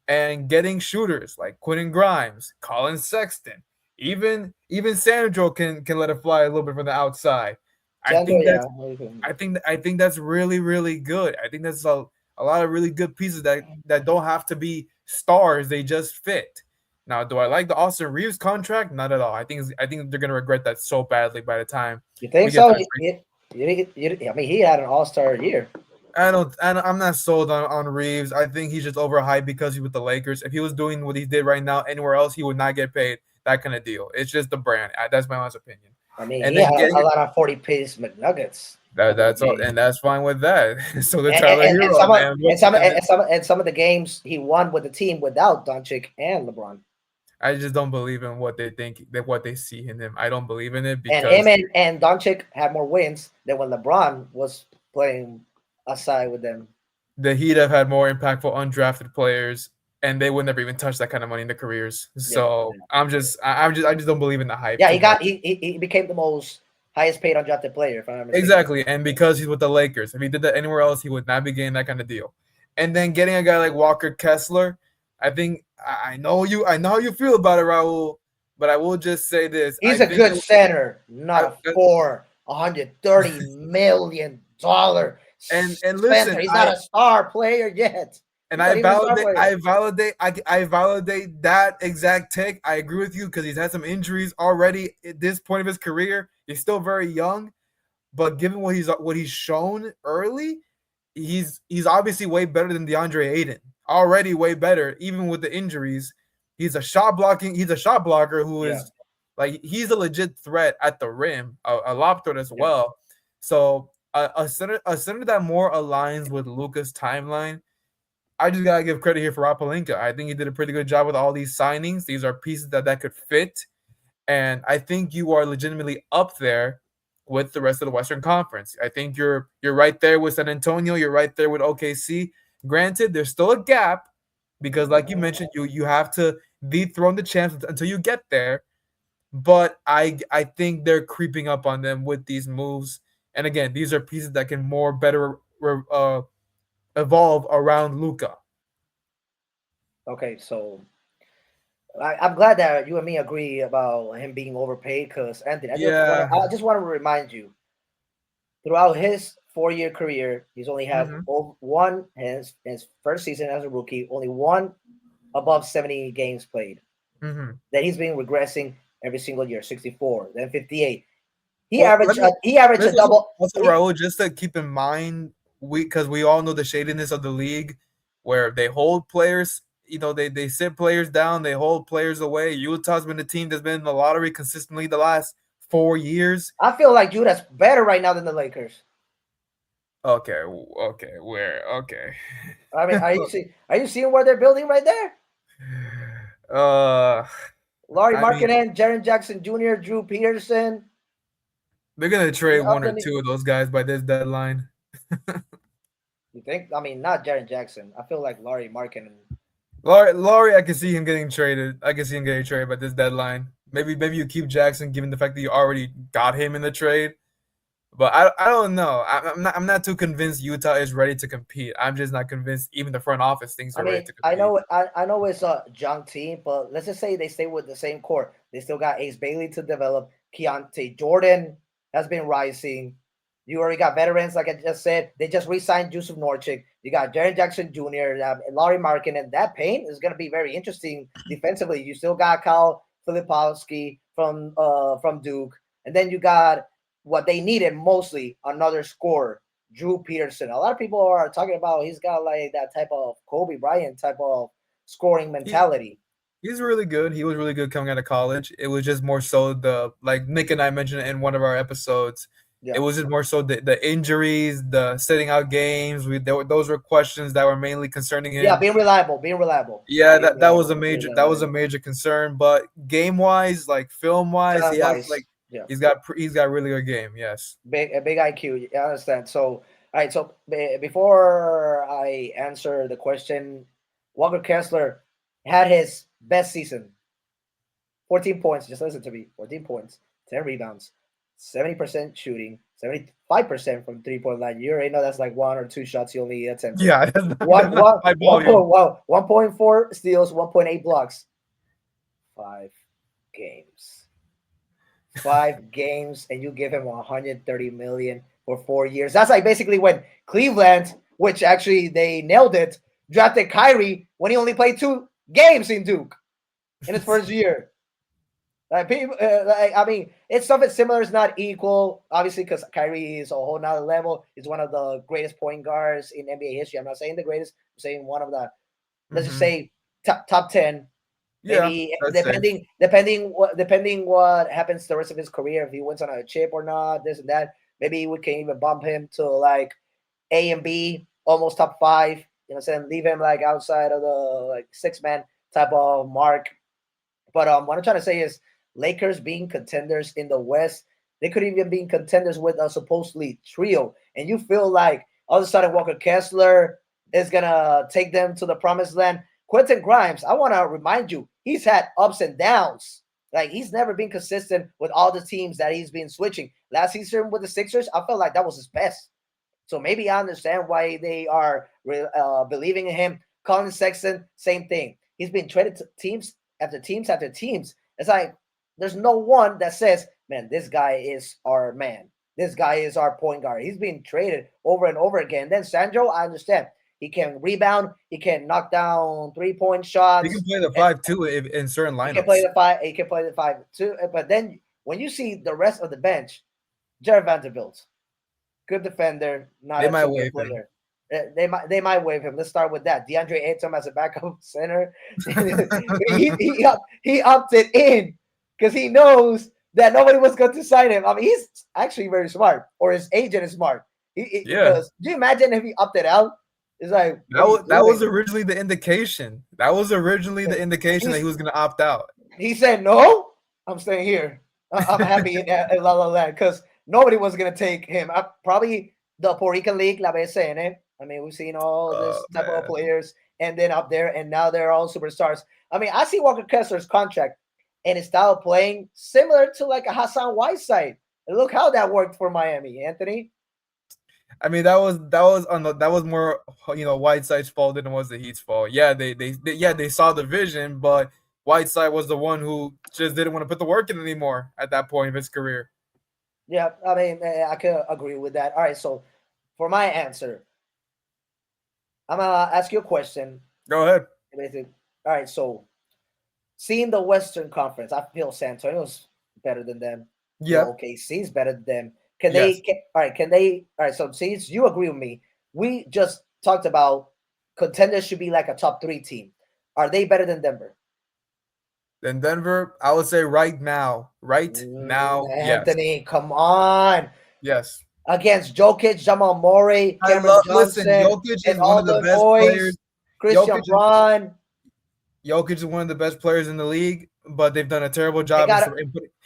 And getting shooters like Quentin Grimes, Colin Sexton, even Sandro can let it fly a little bit from the outside. I Sandro, think yeah. that's I think that's really really good. I think that's a lot of really good pieces that don't have to be stars. They just fit. Now, do I like the Austin Reeves contract? Not at all. I think they're gonna regret that so badly by the time You think we get so? to I mean, he had an All-Star year. I'm not sold on Reeves. I think he's just overhyped because he's with the Lakers. If he was doing what he did right now anywhere else, he would not get paid that kind of deal. It's just the brand. That's my honest opinion. I mean, And he then had getting a lot of 40-piece McNuggets back in the that's all, day. and that's fine with that. So the Tyler And Hero some of the games he won with the team without Doncic and LeBron. I just don't believe in what they think that what they see in him. I don't believe in it And him because and Doncic had more wins than when LeBron was playing aside with them. the Heat have had more impactful undrafted players, and they would never even touch that kind of money in their careers. Yeah, So I just don't believe in the hype yeah. too much. He became the most highest paid undrafted player, if I'm not mistaken. Exactly, and because he's with the Lakers, if he did that anywhere else, he would not be getting that kind of deal. And then getting a guy like Walker Kessler, I think I know how you feel about it, Raul, but I will just say this: I He's a think good center, not I, a $430 million and listen, center. He's not a star player yet. and He's not even a star player. I validate that exact take. I agree with you because he's had some injuries already at this point of his career. He's still very young, but given what he's shown early, he's obviously way better than DeAndre Ayton. Already way better, even with the injuries. He's a shot blocker who Yeah. is like he's a legit threat at the rim, a lob threat as well. So a center that more aligns with Luka's timeline. I just gotta give credit here for Raul Pagan. I think he did a pretty good job with all these signings. These are pieces that could fit, and I think you are legitimately up there with the rest of the Western Conference. I think you're right there with San Antonio. You're right there with OKC. Granted, there's still a gap because, like you mentioned, you have to dethrone the champs until you get there. But I think they're creeping up on them with these moves. And again, these are pieces that can more better evolve around Luka. Okay, so I'm glad that you and me agree about him being overpaid. Because Anthony, Yeah. I just want to remind you, throughout his 4 year career, he's only had Hmm. one his first season as a rookie, only one above 70 games played. Hmm. Then he's been regressing every single year, 64, then 58. Well, let me He averaged a let's double. also Raul, just to keep in mind we all know the shadiness of the league, where they hold players. They sit players down, they hold players away. Utah's been the team that's been in the lottery consistently the last 4 years. I feel like Utah's better right now than the Lakers. Okay, where? Okay. I mean, are you seeing what they're building right there? Laurie I mean, Markkinen, Jaren Jackson Jr., Drew Peterson. they're gonna trade one or Anthony, two of those guys by this deadline. you think? I mean, not Jaren Jackson. I feel like Laurie Markkinen. Laurie, I can see him getting traded. I can see him getting traded by this deadline. Maybe you keep Jackson, given the fact that you already got him in the trade. But I don't know. I'm not too convinced Utah is ready to compete. I'm just not convinced even the front office thinks I they're ready mean, to compete. I know it's a young team, but let's just say they stay with the same core. They still got Ace Bailey to develop. Keontae Jordan has been rising. You already got veterans, like I just said. They just re-signed Yusuf Norchik. You got Jaren Jackson Jr., Laurie Markkinen, and that paint is going to be very interesting defensively. You still got Kyle Filipowski from Duke, and then you got what they needed mostly, another scorer, Drew Peterson. A lot of people are talking about he's got like that type of Kobe Bryant type of scoring mentality. He's really good. He was really good coming out of college. It was just more so like Nick and I mentioned in one of our episodes. It Yeah. was just more so the injuries, the sitting out games. Those were questions that were mainly concerning him. Yeah, being reliable. Yeah, that was a major concern. But game wise, like film wise, he has like yeah, he's got really good game. Yes. a big IQ. I understand. So, all right. So before I answer the question, Walker Kessler had his best season. 14 points. Just listen to me. 14 points, 10 rebounds, 70% shooting, 75% from 3-point line. You already know that's like one or two shots you only attempted. Yeah, that's not high volume. 1.4 steals, 1.8 blocks. 5 games. 5 games, and you give him 130 million for 4 years. That's like basically when Cleveland, which actually they nailed it, drafted Kyrie when he only played 2 games in Duke in his first year. Like people, I mean, it's something similar. It's not equal, obviously, because Kyrie is a whole nother level. He's one of the greatest point guards in NBA history. I'm not saying the greatest. I'm saying one of the, let's just say top 10. Maybe depending what happens the rest of his career, if he wins on a chip or not, this and that. Maybe we can even bump him to like A and B, almost top 5. You know what I'm saying? Leave him like outside of the like 6-man type of mark. But what I'm trying to say is Lakers being contenders in the West, they could even be contenders with a supposedly trio. And you feel like all of a sudden Walker Kessler is going to take them to the promised land. Quentin Grimes, I want to remind you, he's had ups and downs. Like, he's never been consistent with all the teams that he's been switching. Last season with the Sixers, I felt like that was his best. So maybe I understand why they are believing in him. Colin Sexton, same thing. He's been traded to teams after teams after teams. It's like there's no one that says, man, this guy is our man. This guy is our point guard. He's been traded over and over again. Then Sandro, I understand. He can rebound. He can knock down 3-point shots. He can play the 5 too in certain lineups. He can play the 5 too. But then when you see the rest of the bench, Jared Vanderbilt, good defender, not a super player. They might waive him. Let's start with that. DeAndre Ayton as a backup center. he opted in because he knows that nobody was going to sign him. I mean, he's actually very smart, or his agent is smart. Because do you imagine if he opted out? It's like that was originally the indication. That was originally the indication that he was going to opt out. He said, "No, I'm staying here. I'm happy in La La Land because nobody was going to take him. Probably the Puerto Rican League, La BCN. I mean, we've seen all this type of players, and then up there, and now they're all superstars. I mean, I see Walker Kessler's contract and his style of playing similar to like a Hassan Whiteside. And look how that worked for Miami, Anthony. I mean, that was more Whiteside's fault than it was the Heat's fault. Yeah, they saw the vision, but Whiteside was the one who just didn't want to put the work in anymore at that point of his career. Yeah, I mean, I could agree with that. All right, so for my answer, I'm gonna ask you a question. Go ahead. All right, so seeing the Western Conference, I feel San Antonio's better than them. Yeah. OKC's better than them. All right, so since you agree with me, We just talked about contenders should be like a top 3 team. Are they better than Denver? Then Denver, I would say right now, yes, Anthony, come on. yes. Against Jokic, Jamal Murray, I Cameron love. Listen, Johnson, Jokic and is one all of the the best players. boys, Christian Jokic is Braun. Jokic is one of the best players in the league, but they've done a terrible They job got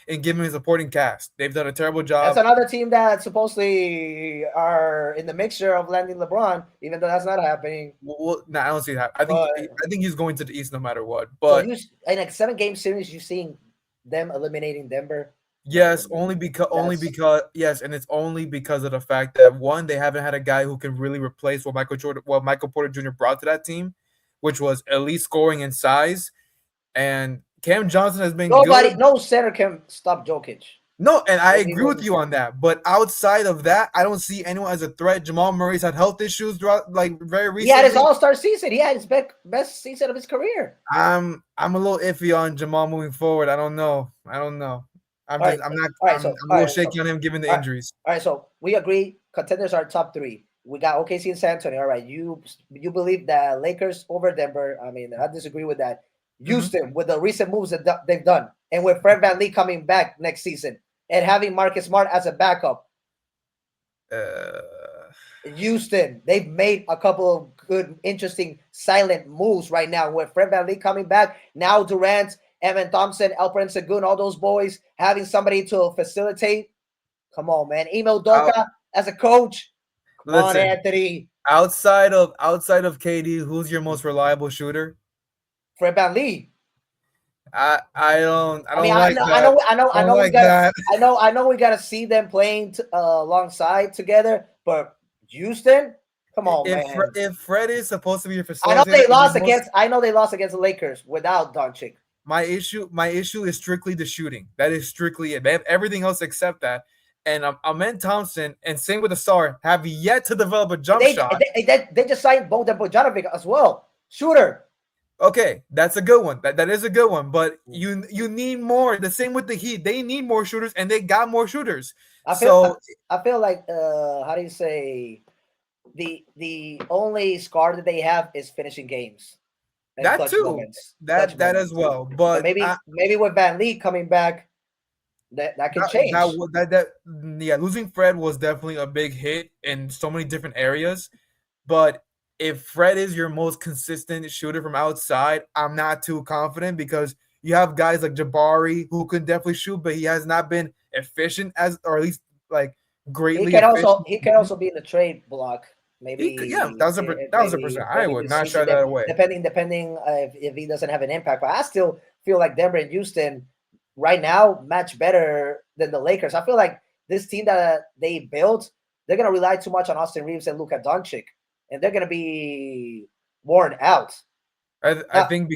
in giving a supporting cast. They've done a terrible That's job. another team that supposedly are in the mixture of landing LeBron, even though that's not happening. No, I don't see that. I But think he's going to the East no matter what. so But you in a 7-game series, you seeing them eliminating Denver? yes, No, only that's because yes, and it's only because of the fact that one, they haven't had a guy who can really replace what Michael Porter Jr. brought to that team, which was elite scoring and size. And Cam Johnson has been good. no center can stop Jokic. No, and I Maybe agree with you on that. But outside of that, I don't see anyone as a threat. Jamal Murray's had health issues throughout, like very recently. He had his All-Star season. He had his best season of his career. I'm a little iffy on Jamal moving forward. I don't know. I'm All a little shaky on him given the injuries. All right, so we agree contenders are top 3. We got OKC and San Antonio. All right, you believe that Lakers over Denver. I mean, I disagree with that. Houston with the recent moves that they've done, and with Fred VanVleet coming back next season and having Marcus Smart as a backup. Houston, they've made a couple of good, interesting, silent moves right now with Fred VanVleet coming back. Now Durant, Evan Thompson, Alperen Sengun, all those boys having somebody to facilitate. Come on, man. Emo Doka as a coach. Come on, Anthony. Outside of KD, who's your most reliable shooter? Fred VanVleet. I don't I mean, like that. I know we gotta see them playing alongside together, but Houston, come on, man. If Fred is supposed to be your facilitator, I know they lost against the Lakers without Doncic. My issue is strictly the shooting. That is strictly it. They have everything else except that. And Amen Thompson and same with the Star have yet to develop a jump shot. They just signed Bogdan Bogdanovic as well, shooter. Okay, that's a good one. That is a good one. But you need more. The same with the Heat. They need more shooters, and they got more shooters. I feel like how do you say the only scar that they have is finishing games. That too. That as well. But maybe with VanVleet coming back, that could change. Losing Fred was definitely a big hit in so many different areas. But if Fred is your most consistent shooter from outside, I'm not too confident because you have guys like Jabari who can definitely shoot, but he has not been efficient or at least like greatly. He can also be in the trade block. Maybe that was a percent. I would not shy that away. Depending if he doesn't have an impact, but I still feel like Denver and Houston right now match better than the Lakers. I feel like this team that they built, they're gonna rely too much on Austin Reeves and Luka Doncic, and they're gonna be worn out. I think.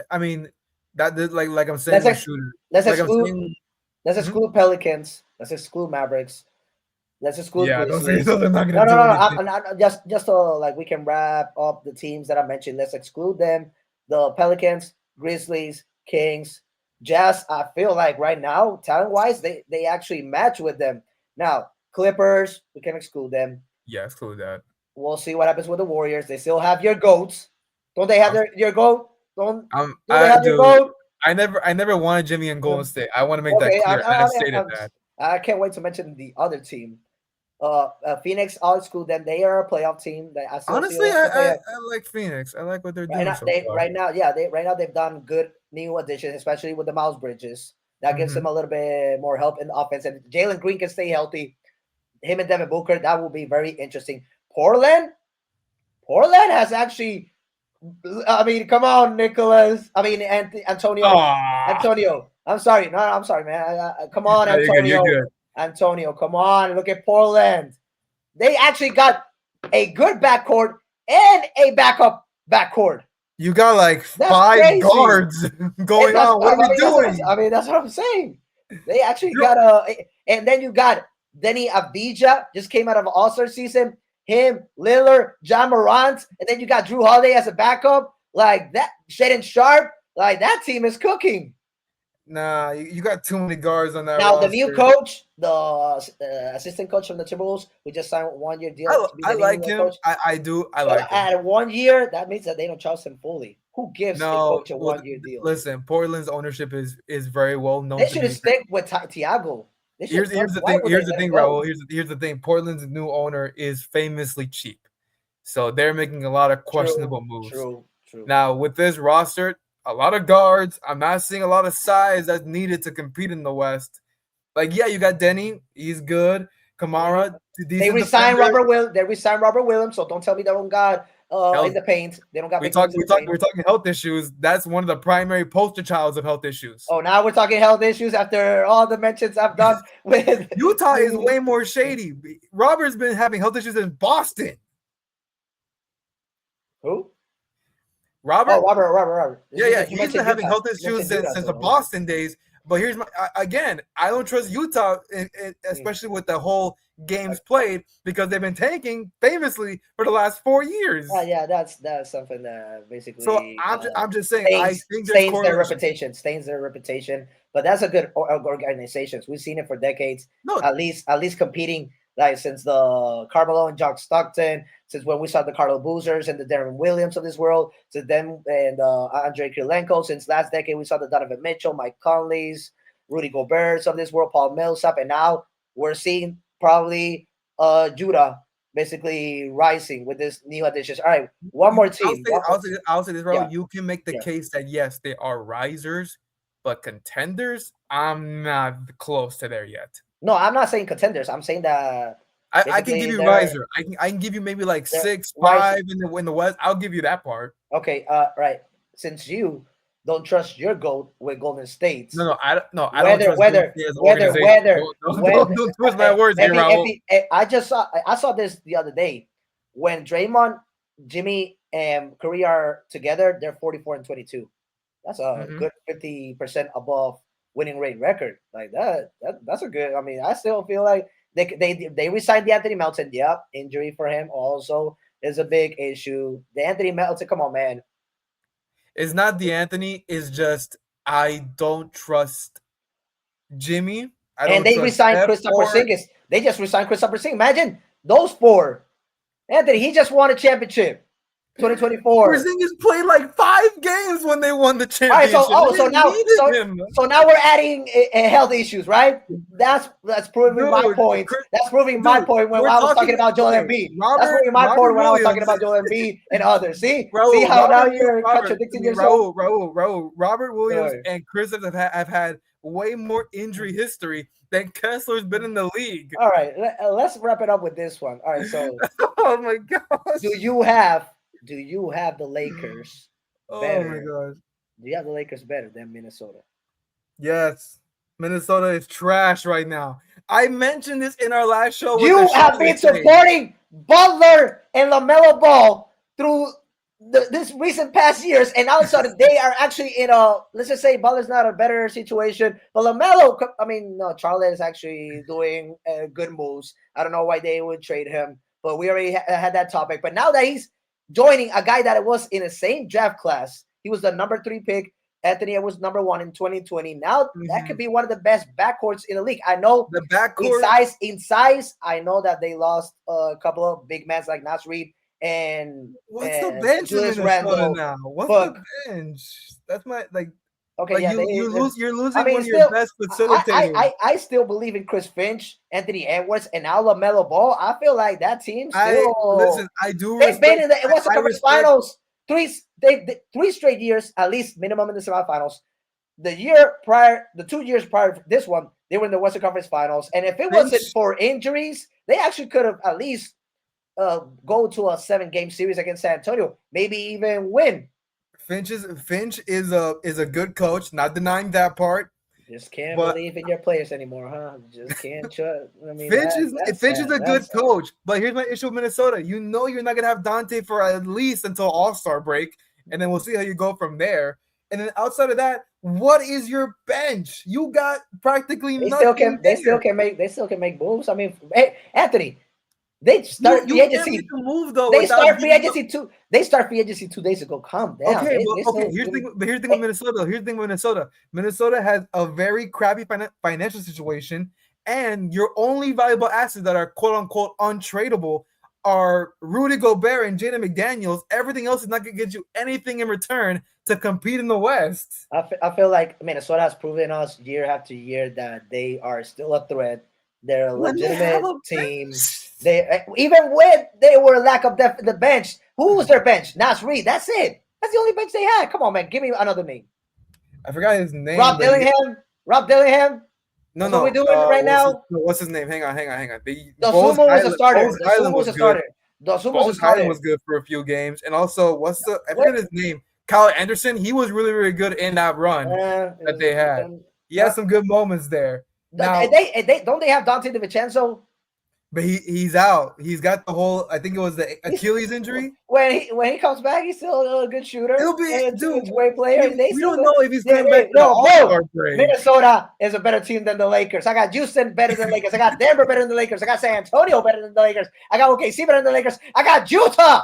I mean, that like I'm saying, let's exclude Pelicans. Let's exclude Mavericks. Let's exclude. Yeah, Grizzlies. those are not gonna no. Just so like we can wrap up the teams that I mentioned. Let's exclude them. The Pelicans, Grizzlies, Kings, Jazz. I feel like right now, talent wise, they actually match with them. Now Clippers, we can exclude them. Yeah, exclude that. We'll see what happens with the Warriors. They still have your goats. Don't they have your goat? Don't they have your goat? I never wanted Jimmy in Golden State. I want to make that clear. I stated that. I can't wait to mention the other team. Phoenix, I'll exclude them. They are a playoff team. Honestly, I like Phoenix. I like what they're doing. Right now they've done good new additions, especially with the Miles Bridges. That gives them a little bit more help in the offense. And Jalen Green can stay healthy. Him and Devin Booker, that will be very interesting. Portland has actually. I mean, come on, Nicholas. I mean, Antonio. Antonio. I'm sorry. No, I'm sorry, man. Come on, Antonio. You're good. Antonio, come on. Look at Portland. They actually got a good backcourt and a backup backcourt. You got like five guards going on. What are we doing? That's what I'm saying. They actually got and then you got Denny Avdija, just came out of All-Star season. Him, Lillard, John Morant, and then you got Drew Holiday as a backup. Like that, Shaedon Sharp. Like that team is cooking. Nah, you got too many guards on that Now the new roster. coach, the assistant coach from the Timberwolves, we just signed a 1-year deal to be I the new like him. coach. I do. I But like him. at 1 year, that means that they don't trust him fully. Who gives a No, coach a well, 1-year deal? listen, Portland's ownership is very well known They to should be. stick with Tiago. They should. Here's the Why thing. would they Here's the let him thing, go? Raul. Here's the thing. Portland's new owner is famously cheap, so they're making a lot of questionable moves. True. Now with this roster, a lot of guards. I'm not seeing a lot of size that's needed to compete in the West. Like, yeah, you got Denny. He's good. Kamara, They decent resigned defender. Robert Williams, so don't tell me they don't got in Hell, the paint. They don't got we big talk guns in we the talk paint. we're talking health issues. That's one of the primary poster childs of health issues. Oh, now we're talking health issues after all the mentions I've done with Utah is way more shady. Robert's been having health issues in Boston. Who? Robert? Oh, Robert. Yeah. He's been having health issues since the Boston days. But here's again, I don't trust Utah, especially with the whole games played, because they've been tanking famously for the last 4 years. Yeah, that's something that basically. So I'm just saying, I think stains their reputation. But that's a good organization. We've seen it for decades. No, at least competing like since the Carmelo and Jock Stockton, since when we saw the Carlo Boozers and the Darren Williams of this world, to them and Andre Kirilenko. Since last decade, we saw the Donovan Mitchell, Mike Conley's, Rudy Gobert's of this world, Paul Millsap, and now we're seeing probably Judah basically rising with this new additions. All right, one more team. I'll say this, Raul. Yeah. You can make the case that yes, they are risers, but contenders, I'm not close to there yet. No, I'm not saying contenders. I'm saying that I can give you riser. I can give you maybe like 6, 5 in the West. I'll give you that part. Okay, right. Since you don't trust your GOAT with Golden State. I don't trust weather. Don't twist my words here, Raul. I saw this the other day. When Draymond, Jimmy, and Curry are together, they're 44-22. That's a good 50% above winning rate record. Like that's a good. I mean, I still feel like they re-signed the Anthony Melton. Yep, injury for him also is a big issue. The Anthony Melton, come on, man. It's not the Anthony. It's just I don't trust Jimmy. And they re-signed Kristaps Porzingis. They just re-signed Kristaps Porzingis. Imagine those four. Anthony, he just won a championship. 2024. Porzingis played like 5 games when they won the championship. All right, so now we're adding health issues, right? That's proving my point. That's proving my point when I was talking about Joel Embiid. That's proving my point when I was talking about Joel Embiid and others. See how now you're contradicting yourself. Raul, Robert Williams and Chris have had way more injury history than Kessler's been in the league. All right, let's wrap it up with this one. All right, so oh my gosh, do you have the Lakers better? Oh my gosh. Do you have the Lakers better than Minnesota? Yes. Minnesota is trash right now. I mentioned this in our last show. You have been supporting Butler and LaMelo Ball through this recent past years, and all of a sudden they are actually in a, let's just say Butler's not a better situation, but LaMelo, I mean, no, Charlotte is actually doing good moves. I don't know why they would trade him, but we already had that topic. But now that he's joining a guy that was in the same draft class. He was the number 3 pick. Anthony was number 1 in 2020. Now that could be one of the best backcourts in the league. I know the backcourt in size. I know that they lost a couple of big men like Nas Reed and the bench Julius Randle now? What's the bench? That's my Okay, like yeah, you're losing one of your best facilitators. I still believe in Chris Finch, Anthony Edwards, and now LaMelo Ball. I feel like that team still. I do. They've been in the Western Conference Finals 3 straight years, at least minimum in the semifinals. The 2 years prior to this one, they were in the Western Conference Finals, and if it wasn't for injuries, they actually could have at least go to a 7-game series against San Antonio, maybe even win. Finch is a good coach, not denying that part. Just can't believe in your players anymore, huh? Just can't trust. I mean, Finch is a good coach, but here's my issue with Minnesota. You know you're not gonna have Dante for at least until All-Star break, and then we'll see how you go from there. And then outside of that, what is your bench? You got practically nothing. They still can make moves. I mean, hey, Anthony, They start You free can't make agency. the move though. They without start free giving agency two. They start free agency 2 days ago. Calm down. Okay, They here's the thing with Minnesota. Here's the thing with Minnesota. Minnesota has a very crappy financial situation, and your only valuable assets that are quote unquote untradeable are Rudy Gobert and Jaden McDaniels. Everything else is not going to get you anything in return to compete in the West. I feel like Minnesota has proven us year after year that they are still a threat. They're a When they have legitimate a team. bench. They even when they were lack of depth in the bench. Who was their bench? Nas Reed. That's it. That's the only bench they had. Come on, man. Give me another name. I forgot his name. Rob Dillingham. Rob Dillingham. No, That's what we're doing right now. What's his name? Hang on. Dosumu was a starter. Dosumu was good. Dosumu was a starter. Was good for a few games, and also I forget his name. Kyle Anderson. He was really, really good in that run that they had. He had some good moments there. Now, they don't they have Dante DiVincenzo? But he's out. He's got the whole. I think it was the Achilles injury. When he comes back, he's still a good shooter. He'll be a great player. We don't know if he's coming back. Minnesota is a better team than the Lakers. I got Houston better than the Lakers. I got Denver better than the Lakers. I got San Antonio better than the Lakers. I got OKC better than the Lakers. I got Utah,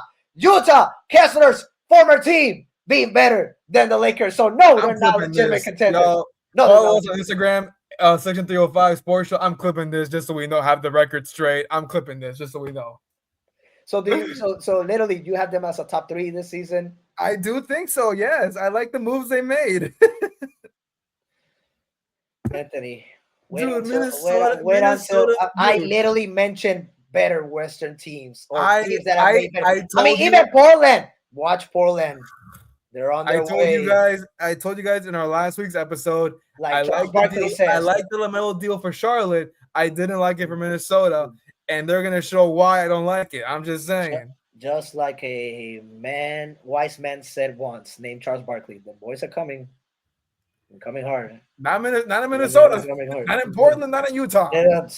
Kessler's former team being better than the Lakers. So no, they're not legitimate contenders. No, follow us on Instagram. Section 305 Sports Show. I'm clipping this just so we know, have the record straight. I'm clipping this just so we know. So literally, you have them as a top 3 this season? I do think so. Yes, I like the moves they made. Anthony, Minnesota. I literally mentioned better Western teams or teams that have made better. Even Portland. Watch Portland. They're on their way. I told you guys in our last week's episode. I like the LaMelo deal for Charlotte. I didn't like it for Minnesota, and they're gonna show why I don't like it. I'm just saying. Just like a wise man said once, named Charles Barkley, the boys are coming. They're coming hard. Not in Minnesota. Not in Portland. Not in Utah.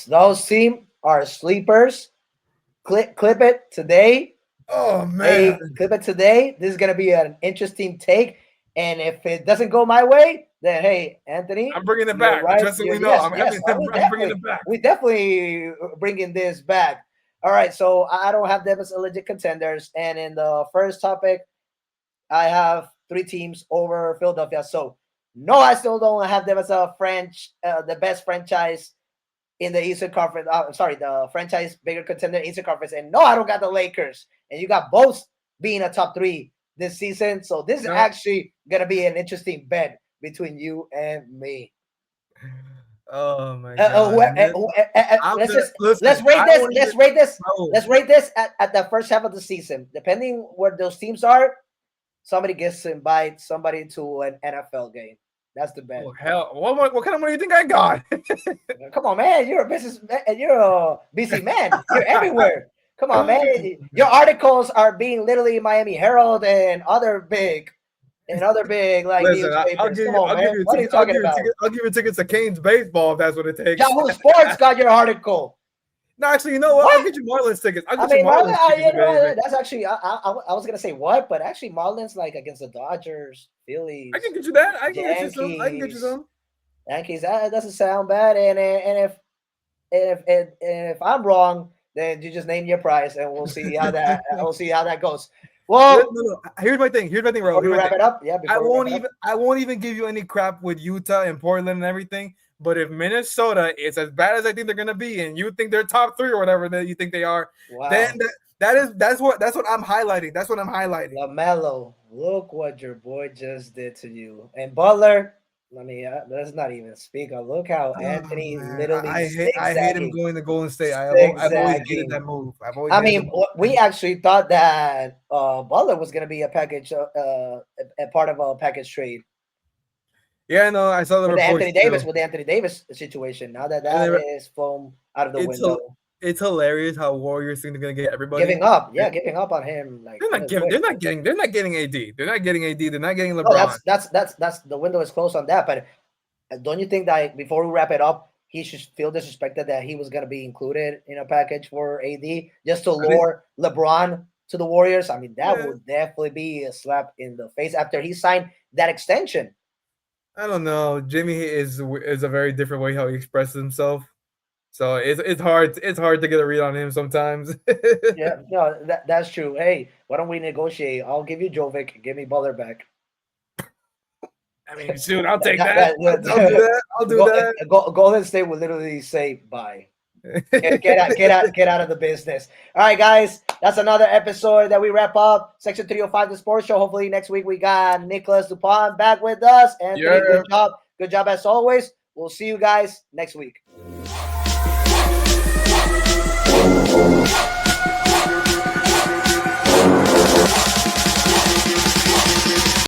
Those teams are sleepers. Clip it today. Oh man! Clip it today. This is gonna be an interesting take, and if it doesn't go my way, then hey, Anthony, I'm bringing it back. Right. Just so we know, I'm bringing it back. We definitely bringing this back. All right, so I don't have them as legit contenders, and in the first topic, I have 3 teams over Philadelphia. So no, I still don't have them as a the best franchise in the Eastern Conference. The franchise bigger contender in the Eastern Conference. And no, I don't got the Lakers. And you got both being a top 3 this season. So this is actually going to be an interesting bet between you and me. Oh my God. Let's rate this at the first half of the season. Depending where those teams are, somebody gets to invite somebody to an NFL game. That's the bet. Oh, hell, what kind of money do you think I got? Come on, man. You're a busy man. You're everywhere. Come on, man. Your articles are being literally Miami Herald and other big like newspapers. I'll give you tickets to Canes baseball if that's what it takes. Yahoo Sports got your article. No, actually, you know what? I'll get you Marlins tickets. That's actually I was gonna say what, but actually Marlins like against the Dodgers, Phillies. I can get you that. I can get you some. Yankees. That doesn't sound bad. And if I'm wrong, then you just name your price, and we'll see how that goes. Well, no. Here's my thing, Raul. We wrap it up. Yeah. I won't even give you any crap with Utah and Portland and everything. But if Minnesota is as bad as I think they're gonna be, and you think they're top 3 or whatever that you think they are, then that's what I'm highlighting. That's what I'm highlighting. LaMelo, look what your boy just did to you, and Butler. Let's not even speak. Look how Anthony literally. I hate him going to Golden State. I've always hated that move. We actually thought that Butler was gonna be a package, a part of a package trade. Yeah, no, I saw the report with the Anthony Davis situation. Now that is foam out of the window. It's hilarious how Warriors think they're gonna get everybody giving up on him. Like they're not getting AD. They're not getting AD. They're not getting LeBron. That's the window is closed on that. But don't you think that before we wrap it up, he should feel disrespected that he was gonna be included in a package for AD just to lure LeBron to the Warriors? I mean, that would definitely be a slap in the face after he signed that extension. I don't know. Jimmy is a very different way how he expresses himself. So it's hard to get a read on him sometimes. Yeah, no, that's true. Hey, why don't we negotiate? I'll give you Jovic, give me Butler back. I mean, shoot, I'll take That- that. that- I'll do that. I'll do that. Golden State will literally say bye. Get out of the business. All right, guys, that's another episode that we wrap up. Section 305, the sports show. Hopefully next week we got Nicholas Dupont back with us. Anthony, Yeah. good job as always. We'll see you guys next week.